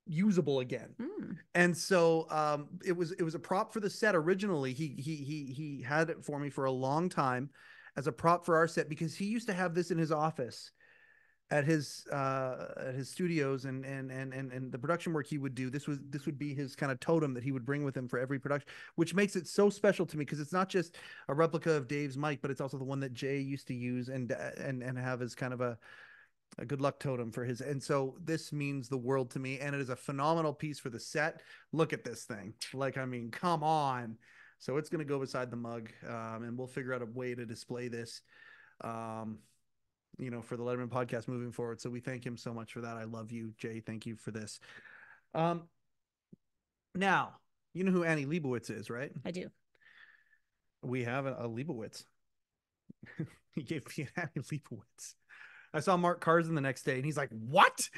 usable again. And so it was a prop for the set originally. He had it for me for a long time as a prop for our set, because he used to have this in his office at his studios and the production work he would do. This would be his kind of totem that he would bring with him for every production, which makes it so special to me, because it's not just a replica of Dave's mic, but it's also the one that Jay used to use and have as kind of a good luck totem for his. And so this means the world to me, and it is a phenomenal piece for the set. Look at this thing. Like, I mean, come on. So it's going to go beside the mug, and we'll figure out a way to display this, for the Letterman podcast moving forward. So we thank him so much for that. I love you, Jay. Thank you for this. Now, you know who Annie Leibovitz is, right? I do. We have a Leibovitz. He gave me an Annie Leibovitz. I saw Mark Carson the next day, and he's like, "What?"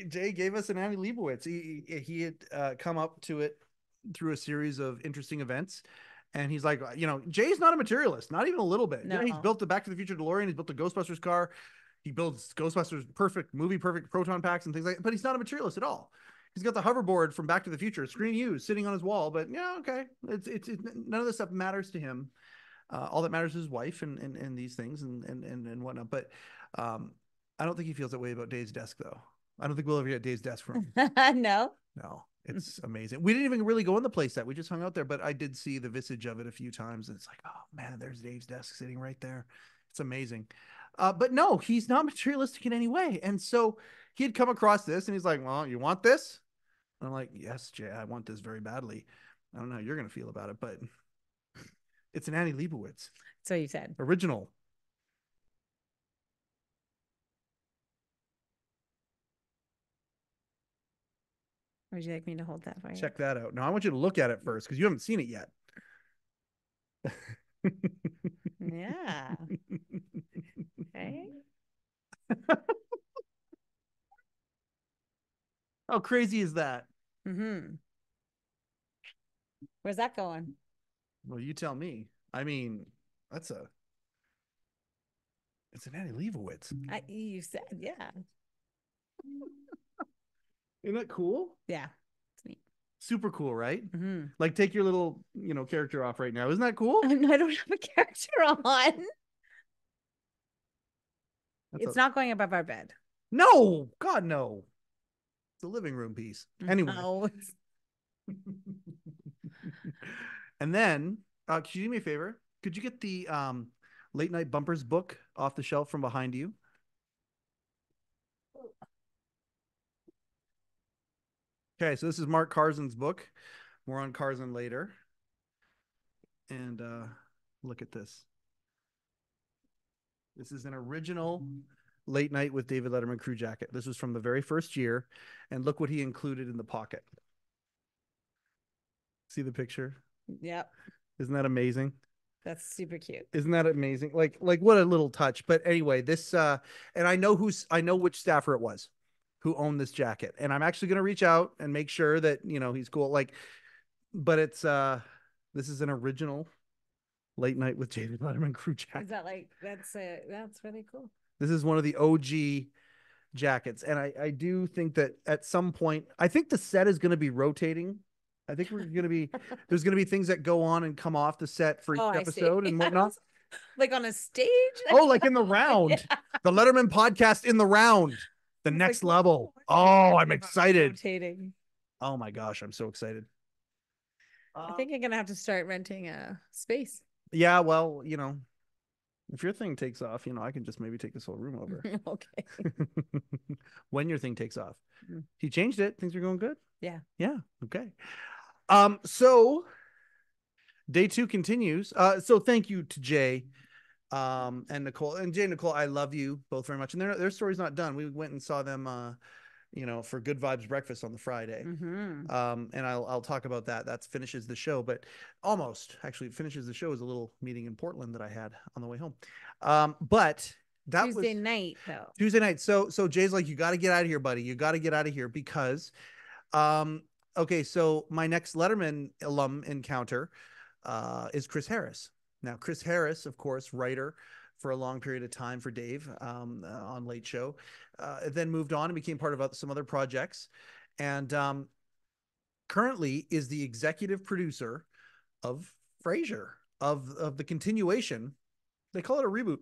Jay gave us an Annie Leibovitz. He had come up to it through a series of interesting events, and he's like, Jay's not a materialist, not even a little bit. No. He's built the Back to the Future DeLorean. He's built a Ghostbusters car. He builds Ghostbusters perfect proton packs and things like that. But he's not a materialist at all. He's got the hoverboard from Back to the Future, screen used, sitting on his wall. But yeah, okay, it's none of this stuff matters to him. All that matters is his wife and these things and whatnot. But I don't think he feels that way about Dave's desk, though. I don't think we'll ever get Dave's desk from him. No, it's amazing. We didn't even really go in the playset. We just hung out there, but I did see the visage of it a few times, and it's like, oh man, there's Dave's desk sitting right there. It's amazing. But no, he's not materialistic in any way. And so he had come across this, and he's like, well, you want this? And I'm like, yes, Jay, I want this very badly. I don't know how you're going to feel about it, but it's an Annie Leibovitz. So you said. Original. Would you like me to hold that for you? Check that out. Now, I want you to look at it first, because you haven't seen it yet. Yeah. Okay. How crazy is that? Mm-hmm. Where's that going? Well, you tell me. I mean, it's an Annie Leibovitz. You said, yeah. Isn't that cool? Yeah. It's neat. Super cool, right? Mm-hmm. Like take your little, character off right now. Isn't that cool? I don't have a character on. It's not going above our bed. No, God, no. It's a living room piece. Anyway. No. And then, could you do me a favor? Could you get the Late Night Bumpers book off the shelf from behind you? Okay, so this is Mark Carson's book. More on Carson later. And look at this. This is an original Late Night with David Letterman crew jacket. This was from the very first year. And look what he included in the pocket. See the picture? Yep. Isn't that amazing? That's super cute. Isn't that amazing? Like what a little touch. But anyway, this and I know which staffer it was who owned this jacket. And I'm actually going to reach out and make sure that, he's cool. But it's this is an original Late Night with David Letterman crew jacket. Is that that's really cool. This is one of the OG jackets. And I do think that at some point, I think the set is going to be rotating. I think there's going to be things that go on and come off the set for each episode and whatnot. Like on a stage? Oh, like in the round. Yeah. The Letterman podcast in the round. The next level. Oh, I'm excited. Rotating. Oh my gosh, I'm so excited. I think I'm going to have to start renting a space. Yeah, well, if your thing takes off, I can just maybe take this whole room over. Okay. When your thing takes off. He changed it. Things are going good? Yeah. Yeah. Okay. So day 2 continues. So thank you to Jay and Nicole. And Jay and Nicole, I love you both very much. And their story's not done. We went and saw them for Good Vibes Breakfast on the Friday. Mm-hmm. And I'll talk about that. That finishes the show, but almost actually finishes the show is a little meeting in Portland that I had on the way home. But that Tuesday night though. Tuesday night. So Jay's like, you got to get out of here, buddy. You got to get out of here because, okay. So my next Letterman alum encounter, is Chris Harris. Now, Chris Harris, of course, writer for a long period of time for Dave, on Late Show, then moved on and became part of some other projects. And, currently is the executive producer of Frasier, of the continuation. They call it a reboot.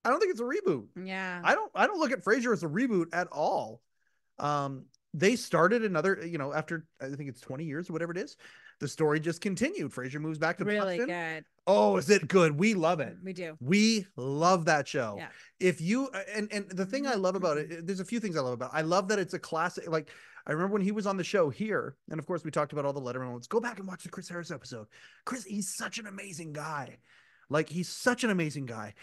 I don't think it's a reboot. Yeah. I don't look at Frasier as a reboot at all. They started another, after I think it's 20 years or whatever it is, the story just continued. Frasier moves back to really Boston. Good. Oh, is it good? We love it. We do. We love that show. Yeah. If you and the thing I love about it, there's a few things I love about it. I love that it's a classic. Like I remember when he was on the show here, and of course we talked about all the Letterman ones. Go back and watch the Chris Harris episode. Chris, he's such an amazing guy. Like he's such an amazing guy.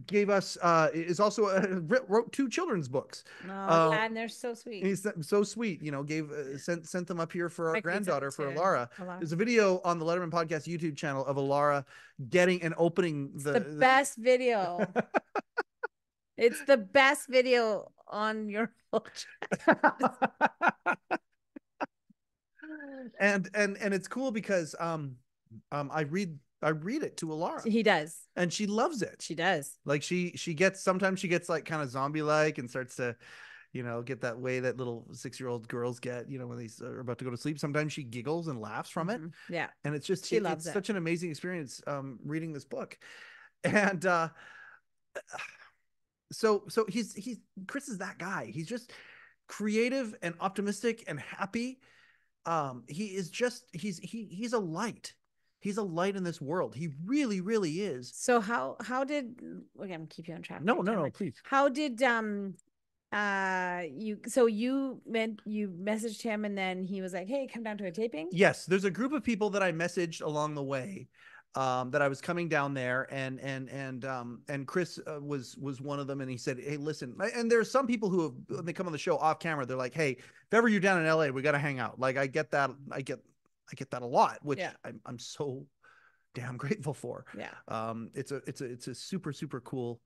Gave us is also wrote 2 children's books. Oh, yeah, and they're so sweet. He's so sweet. Gave sent them up here for our granddaughter, for Alara. Alara. There's a video on the Letterman Podcast YouTube channel of Alara getting and opening the best video. It's the best video on your whole channel. and it's cool because I read it to Alara. He does. And she loves it. She does. Like sometimes she gets like kind of zombie-like and starts to, get that way that little 6-year-old girls get, when they are about to go to sleep. Sometimes she giggles and laughs from it. Yeah. And it's just, she loves it's it. such an amazing experience reading this book. And so Chris is that guy. He's just creative and optimistic and happy. He is just, he's a light. He's a light in this world. He really, really is. So how did okay, I'm keep you on track. No, please. How did you messaged him and then he was like, hey, come down to a taping? Yes, there's a group of people that I messaged along the way. That I was coming down there and Chris was one of them, and he said, hey, listen, and there's some people who have, when they come on the show off camera, they're like, hey, if ever you're down in LA, we got to hang out. Like I get that a lot, which I'm so damn grateful for. Yeah. It's a super, super cool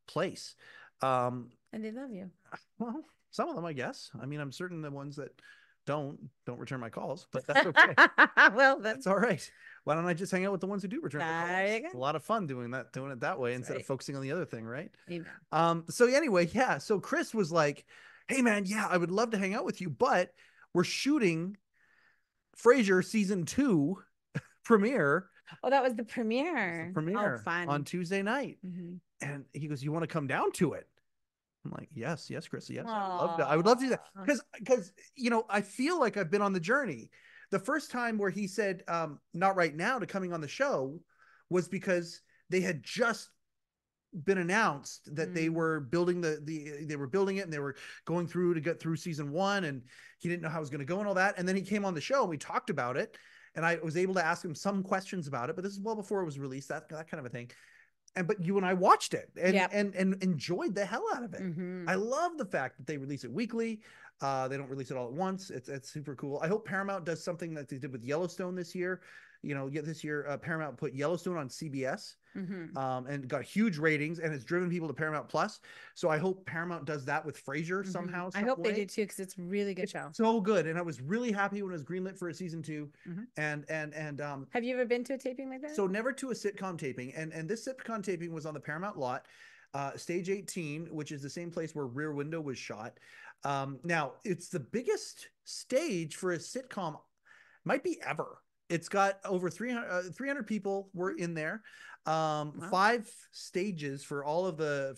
place. And they love you. Well, some of them, I guess. I mean, I'm certain the ones that don't return my calls, but that's okay. Well, that's all right. Why don't I just hang out with the ones who do return my calls? You go. It's a lot of fun doing it that way instead of focusing on the other thing, right? Amen. So anyway, yeah. So Chris was like, hey man, yeah, I would love to hang out with you, but we're shooting Frasier season 2 premiere. Oh, that was the premiere. Premiere Oh, fun. on Tuesday night. Mm-hmm. And he goes, "You want to come down to it?" I'm like, yes, Chris, yes, Aww. I would love to do that because I feel like I've been on the journey. The first time where he said, "Not right now," to coming on the show, was because they had just been announced that they were building they were building it, and they were going through to get through season 1, and he didn't know how it was going to go and all that. And then he came on the show and we talked about it, and I was able to ask him some questions about it. But this is well before it was released, that kind of a thing. But you and I watched it and enjoyed the hell out of it. I love the fact that they release it weekly. They don't release it all at once. It's super cool. I hope Paramount does something that they did with Yellowstone this year. This year Paramount put Yellowstone on CBS and got huge ratings, and it's driven people to Paramount Plus. So I hope Paramount does that with Frasier somehow. I hope they do too, because it's a really good show. So good, and I was really happy when it was greenlit for a season 2. And have you ever been to a taping like that? So never to a sitcom taping, and this sitcom taping was on the Paramount lot, Stage 18, which is the same place where Rear Window was shot. Now it's the biggest stage for a sitcom, might be ever. It's got over 300 people were in there. Wow. 5 stages for all of the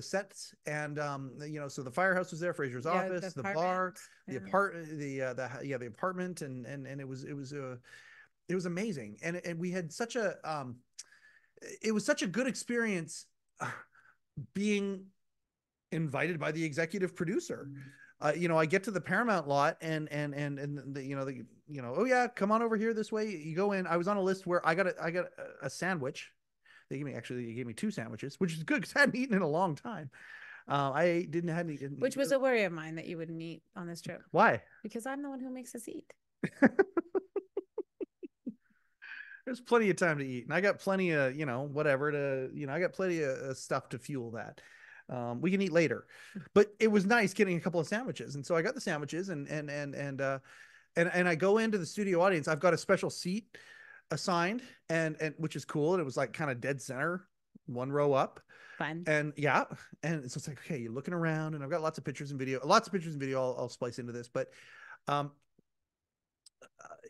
sets, and so the firehouse was there, Frasier's office, the bar, the apartment, and it was amazing, and we had such a it was such a good experience being invited by the executive producer. I get to the Paramount lot, and oh yeah, come on over here this way. You go in. I was on a list where I got a sandwich. They gave me 2 sandwiches, which is good because I hadn't eaten in a long time. I hadn't eaten. Which was a worry of mine, that you wouldn't eat on this trip. Why? Because I'm the one who makes us eat. There's plenty of time to eat, and I got plenty of I got plenty of stuff to fuel that. We can eat later, but it was nice getting a couple of sandwiches. And so I got the sandwiches, and I go into the studio audience. I've got a special seat assigned, and which is cool. And it was like kind of dead center, 1 row up. Fun. And yeah. And so it's like, okay, you're looking around, and I've got lots of pictures and video. I'll splice into this, but, and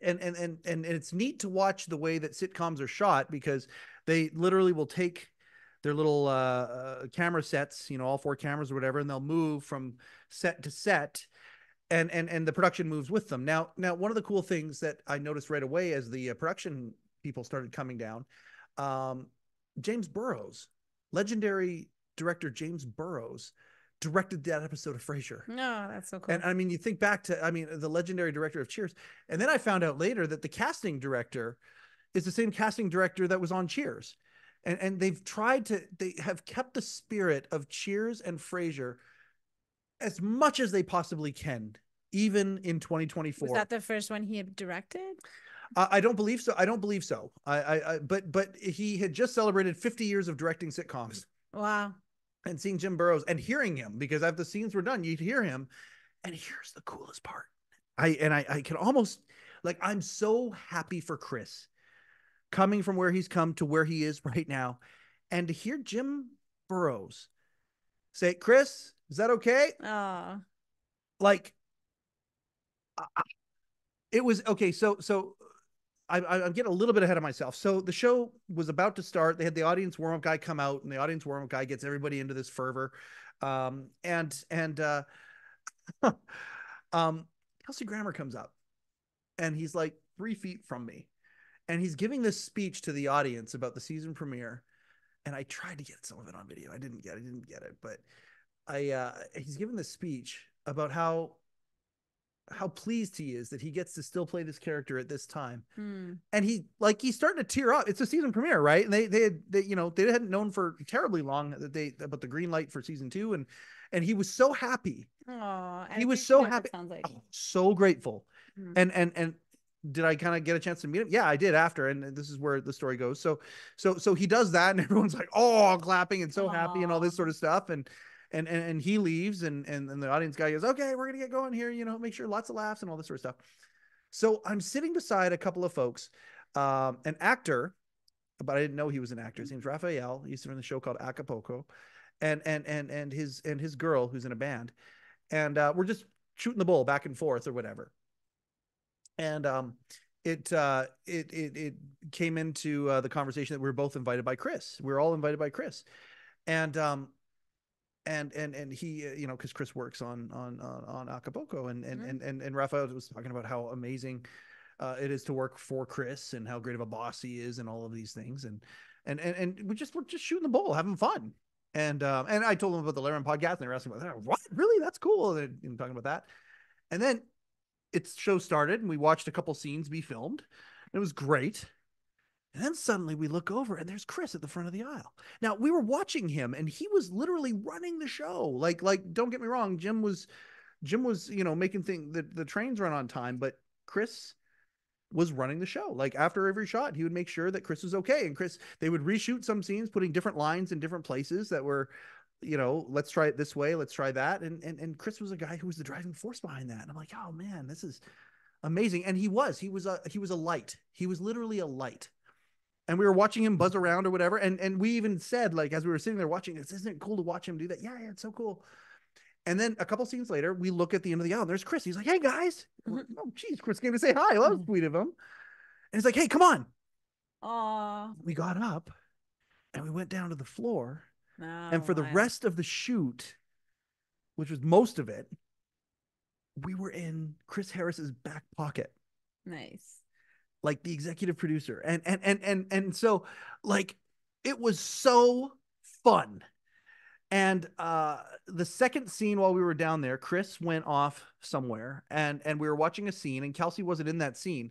it's neat to watch the way that sitcoms are shot, because they literally will take their little camera sets, all 4 cameras or whatever, and they'll move from set to set, and the production moves with them. Now, one of the cool things that I noticed right away as the production people started coming down, James Burrows, legendary director James Burrows, directed that episode of Frasier. No, that's so cool. And I mean, you think back to, the legendary director of Cheers. And then I found out later that the casting director is the same casting director that was on Cheers. And they have kept the spirit of Cheers and Frasier as much as they possibly can, even in 2024. Was that the first one he had directed? I don't believe so. But he had just celebrated 50 years of directing sitcoms. Wow. And seeing Jim Burrows and hearing him, because after the scenes were done, you'd hear him. And here's the coolest part. I can almost, I'm so happy for Chris, coming from where he's come to where he is right now, and to hear Jim Burrows say, "Chris, is that okay?" Oh, it was okay. So I'm getting a little bit ahead of myself. So the show was about to start. They had the audience warm-up guy come out, and the audience warm-up guy gets everybody into this fervor. Kelsey Grammer comes up, and he's like 3 feet from me. And he's giving this speech to the audience about the season premiere. And I tried to get some of it on video. I didn't get it. But he's giving this speech about how pleased he is that he gets to still play this character at this time. And he's starting to tear up. It's a season premiere, right? And they hadn't known for terribly long about the green light for season 2. And he was so happy. Oh, he was so happy. Sounds like. Oh, so grateful. And did I kind of get a chance to meet him? Yeah, I did after. And this is where the story goes. So he does that, and everyone's like, oh, clapping and so happy and all this sort of stuff. And he leaves, and the audience guy goes, okay, we're going to get going here. Make sure lots of laughs and all this sort of stuff. So I'm sitting beside a couple of folks, an actor, but I didn't know he was an actor. His name's Raphael. He used to run the show called Acapulco, and his girl who's in a band. And we're just shooting the bull back and forth or whatever. And it came into the conversation that we were both invited by Chris. We were all invited by Chris, and he, you know, because Chris works on Acapulco, and Rafael was talking about how amazing it is to work for Chris and how great of a boss he is and all of these things, and we're just shooting the bull, having fun. And I told him about the Letterman podcast, and they were asking about that. What? Really? That's cool. And talking about that. And then its show started, and we watched a couple scenes be filmed. It was great. And then suddenly we look over, and there's Chris at the front of the aisle. Now, we were watching him, and he was literally running the show. Like don't get me wrong, Jim was, you know, making the trains run on time, but Chris was running the show. Like after every shot, he would make sure that Chris was okay. And they would reshoot some scenes, putting different lines in different places that were, you know, let's try it this way, let's try that. And Chris was a guy who was the driving force behind that. And I'm like, oh man, this is amazing. And he was a light. He was literally a light. And we were watching him buzz around or whatever. And we even said, like, as we were sitting there watching, isn't it cool to watch him do that? Yeah, it's so cool. And then a couple scenes later, we look at the end of the aisle, and there's Chris. He's like, hey guys. Oh geez, Chris came to say hi. I love sweet of him. And he's like, hey, come on. Aww. We got up and we went down to the floor. Oh, and for the rest of the shoot, which was most of it, we were in Chris Harris's back pocket. Nice. Like the executive producer. And so like it was so fun. And the second scene while we were down there, Chris went off somewhere and we were watching a scene, and Kelsey wasn't in that scene.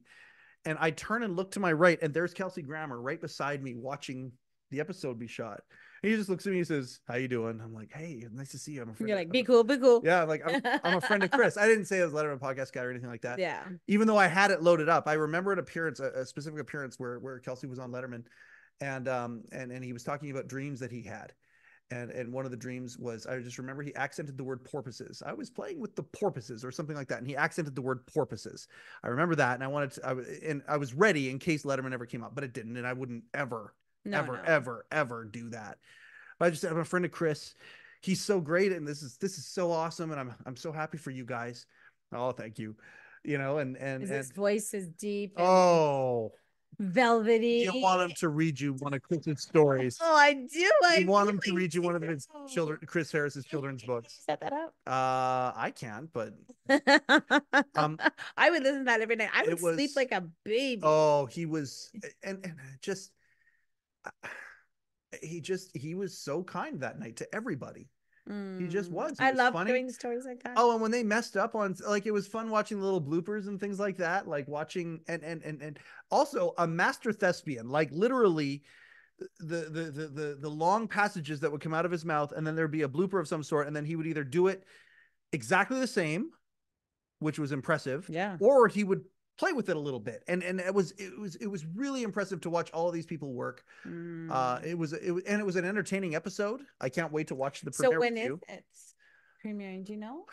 And I turn and look to my right, and there's Kelsey Grammer right beside me watching the episode be shot. And he just looks at me and says, how you doing? I'm like, hey, nice to see you. I'm a friend. You're like, be cool, be cool. Yeah, like I'm a friend of Chris. I didn't say I was Letterman podcast guy or anything like that. Yeah. Even though I had it loaded up. I remember an appearance, a specific appearance where Kelsey was on Letterman, and he was talking about dreams that he had. And one of the dreams was, I just remember he accented the word porpoises. I was playing with the porpoises or something like that, and he accented the word porpoises. I remember that, and I was ready in case Letterman ever came up, but it didn't, and I wouldn't ever do that. But I just said, I'm a friend of Chris. He's so great, and this is so awesome, and I'm so happy for you guys. Oh, thank you. You know, and his voice is deep. Oh. Velvety. You want him to read you one of Chris's stories. Oh, I do. You want him to read you one of his Chris Harris's children's books. Set that up. I can't, but I would listen to that every night. I would sleep like a baby. Oh, he was, and he was so kind that night to everybody. He just was. I love doing stories like that. Oh, and when they messed up on, like, it was fun watching the little bloopers and things like that, like watching and also a master thespian, like literally the long passages that would come out of his mouth, and then there'd be a blooper of some sort, and then he would either do it exactly the same, which was impressive, yeah, or he would play with it a little bit, and it was really impressive to watch all of these people work. It was an entertaining episode. I can't wait to watch the premiere. So when is it premiering? Do you know?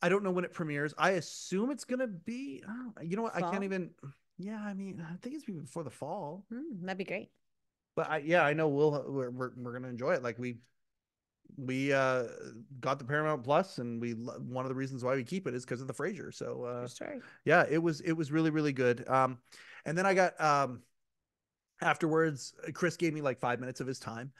I don't know when it premieres. I assume it's gonna be. You know what? Fall? I can't even. Yeah, I mean, I think it's before the fall. That'd be great. But I know we're gonna enjoy it. Like we got the Paramount Plus, and one of the reasons why we keep it is because of the Frasier. So yeah, it was really, really good. And then I got afterwards, Chris gave me like 5 minutes of his time.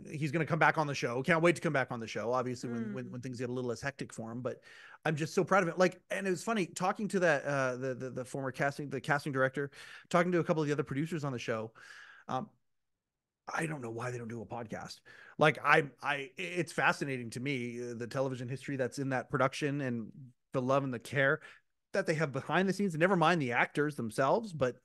He's going to come back on the show. Can't wait to come back on the show, obviously, when things get a little less hectic for him, but I'm just so proud of it. Like, and it was funny talking to that the former casting director, talking to a couple of the other producers on the show. I don't know why they don't do a podcast. Like it's fascinating to me, the television history that's in that production and the love and the care that they have behind the scenes, and never mind the actors themselves, but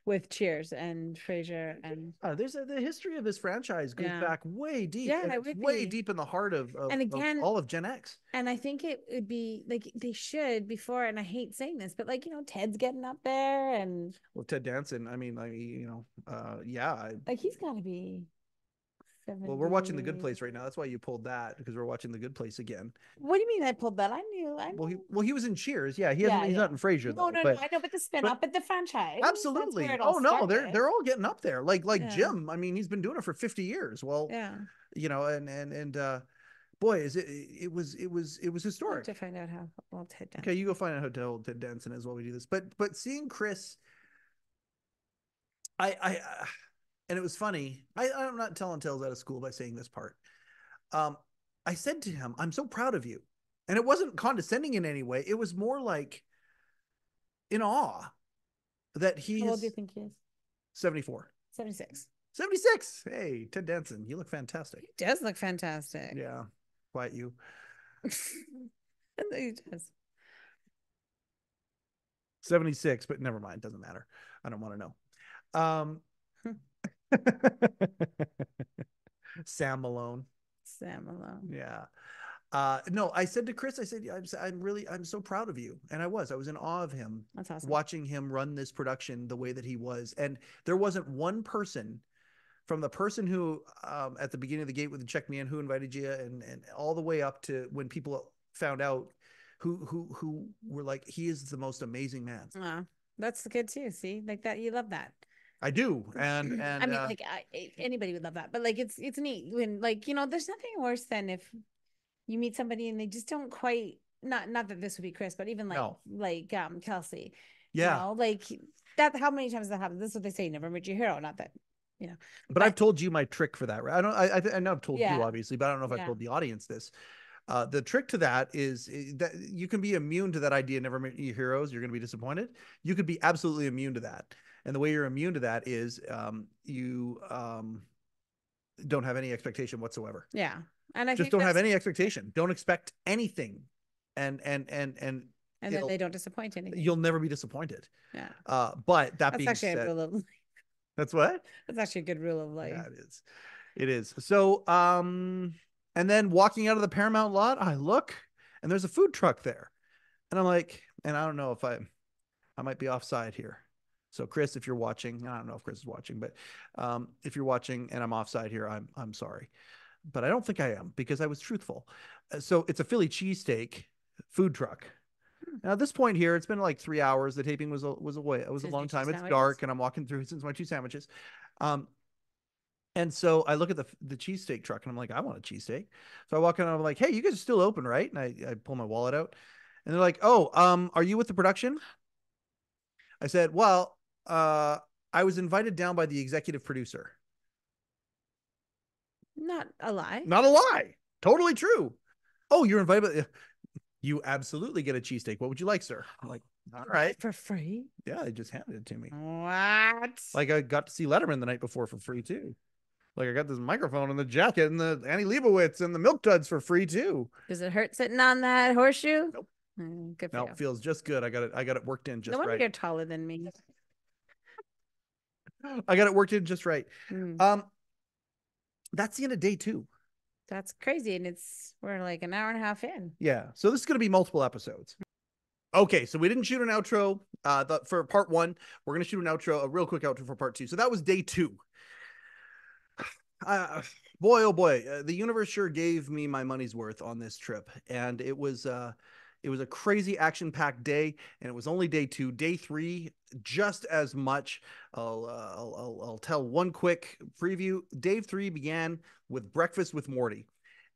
with Cheers and Frasier and the history of this franchise goes back way deep. Yeah, it's way deep in the heart of all of Gen X. And I think it would be like they should before, and I hate saying this, but like, you know, Ted's getting up there, and Ted Danson. I mean, like, you know, like he's got to be 70. Well, we're watching The Good Place right now. That's why you pulled that, because we're watching The Good Place again. What do you mean I pulled that? I knew. Well, he was in Cheers. Yeah, he's not in Frasier. No, I know, but the spin-off, but the franchise. Absolutely. Oh no, they're all getting up there. Like Jim. I mean, he's been doing it for 50 years. Well, yeah, you know, and boy, it was I have historic. to find out how old Ted Danson. Okay, you go find out how old Ted Danson is while we do this. But seeing Chris, I and it was funny. I'm not telling tales out of school by saying this part. I said to him, "I'm so proud of you," and it wasn't condescending in any way. It was more like in awe that How old do you he's think he is? 74. 76. 76. Hey, Ted Danson, you look fantastic. He does look fantastic. Yeah, quiet you. He does. 76, but never mind. Doesn't matter. I don't want to know. Sam Malone. Sam Malone. Yeah. No, I said to Chris, I said, I'm so proud of you. And I was in awe of him. That's awesome. Watching him run this production the way that he was. And there wasn't one person, from the person who, at the beginning of the gate with the check me in, who invited you, and all the way up to when people found out, who were like, he is the most amazing man. That's good too. See, like that, you love that. I do. And I mean, like anybody would love that, but like, it's neat when, like, you know, there's nothing worse than if you meet somebody and they just don't quite, not that this would be Chris, but even like Kelsey, yeah, you know, like that, how many times that happens? This is what they say, never meet your hero. Not that, you know, but I've told you my trick for that, right? I know I've told you, obviously, but I don't know if I've told the audience this. The trick to that is that you can be immune to that idea. Never meet your heroes. You're going to be disappointed. You could be absolutely immune to that. And the way you're immune to that is you don't have any expectation whatsoever. Yeah. And I just don't have any expectation. Don't expect anything. And then they don't disappoint anything. You'll never be disappointed. Yeah. But that's being actually said, a rule of life. That's what? That's actually a good rule of life. Yeah, it is. It is. So, and then walking out of the Paramount lot, I look and there's a food truck there. And I'm like, and I don't know if I might be offside here. So Chris, if you're watching, I don't know if Chris is watching, but if you're watching and I'm offside here, I'm sorry. But I don't think I am, because I was truthful. So it's a Philly cheesesteak food truck. Now at this point here, it's been like 3 hours. The taping was away. It was a long time. It's dark and I'm walking through since my 2 sandwiches. And so I look at the cheesesteak truck and I'm like, I want a cheesesteak. So I walk in and I'm like, hey, you guys are still open, right? And I pull my wallet out and they're like, oh, are you with the production? I said, well, I was invited down by the executive producer. Not a lie. Not a lie. Totally true. Oh, you're invited. You absolutely get a cheesesteak. What would you like, sir? I'm like, all right. For free? Yeah, they just handed it to me. What? Like I got to see Letterman the night before for free too. Like I got this microphone and the jacket and the Annie Leibovitz and the Milk Duds for free too. Does it hurt sitting on that horseshoe? Nope. Good for no, you. It feels just good. I got it worked in just right. No wonder you're taller than me. I got it worked in just right. Mm. That's the end of day 2. That's crazy. And we're like an hour and a half in. Yeah. So this is going to be multiple episodes. Okay. So we didn't shoot an outro for part 1. We're going to shoot an outro, a real quick outro for part 2. So that was day 2. Boy, oh boy, the universe sure gave me my money's worth on this trip. And it was a crazy action-packed day, and it was only day 2. Day 3, just as much. I'll tell one quick preview. Day 3 began with Breakfast with Morty,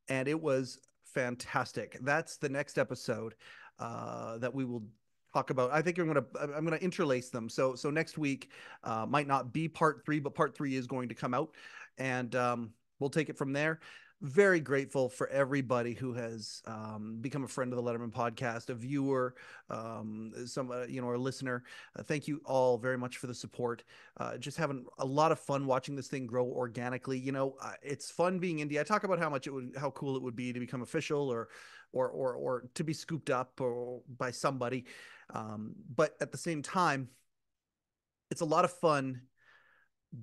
and it was fantastic. That's the next episode that we will talk about. I think I'm gonna interlace them. So next week might not be part 3, but part 3 is going to come out, and we'll take it from there. Very grateful for everybody who has become a friend of the Letterman Podcast, a viewer, a listener. Thank you all very much for the support. Just having a lot of fun watching this thing grow organically. It's fun being indie. I talk about how cool it would be to become official or to be scooped up or by somebody. But at the same time, it's a lot of fun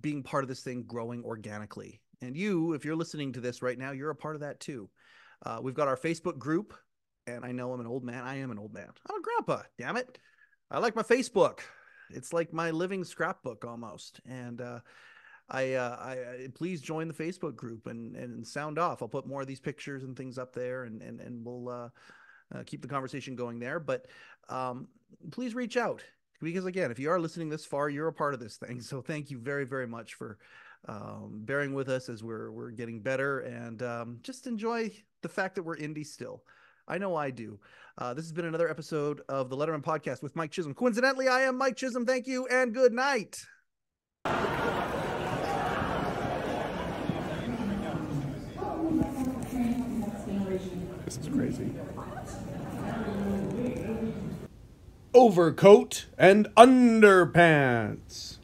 being part of this thing growing organically. And you, if you're listening to this right now, you're a part of that too. We've got our Facebook group, and I know I'm an old man. I am an old man. I'm a grandpa, damn it. I like my Facebook. It's like my living scrapbook almost. And I please join the Facebook group and sound off. I'll put more of these pictures and things up there, and we'll keep the conversation going there. But please reach out. because again, if you are listening this far, you're a part of this thing. So thank you very, very much for bearing with us as we're getting better, and just enjoy the fact that we're indie still. I know I do. This has been another episode of the Letterman Podcast with Mike Chisholm. Coincidentally, I am Mike Chisholm. Thank you and good night. This is crazy. Overcoat and underpants.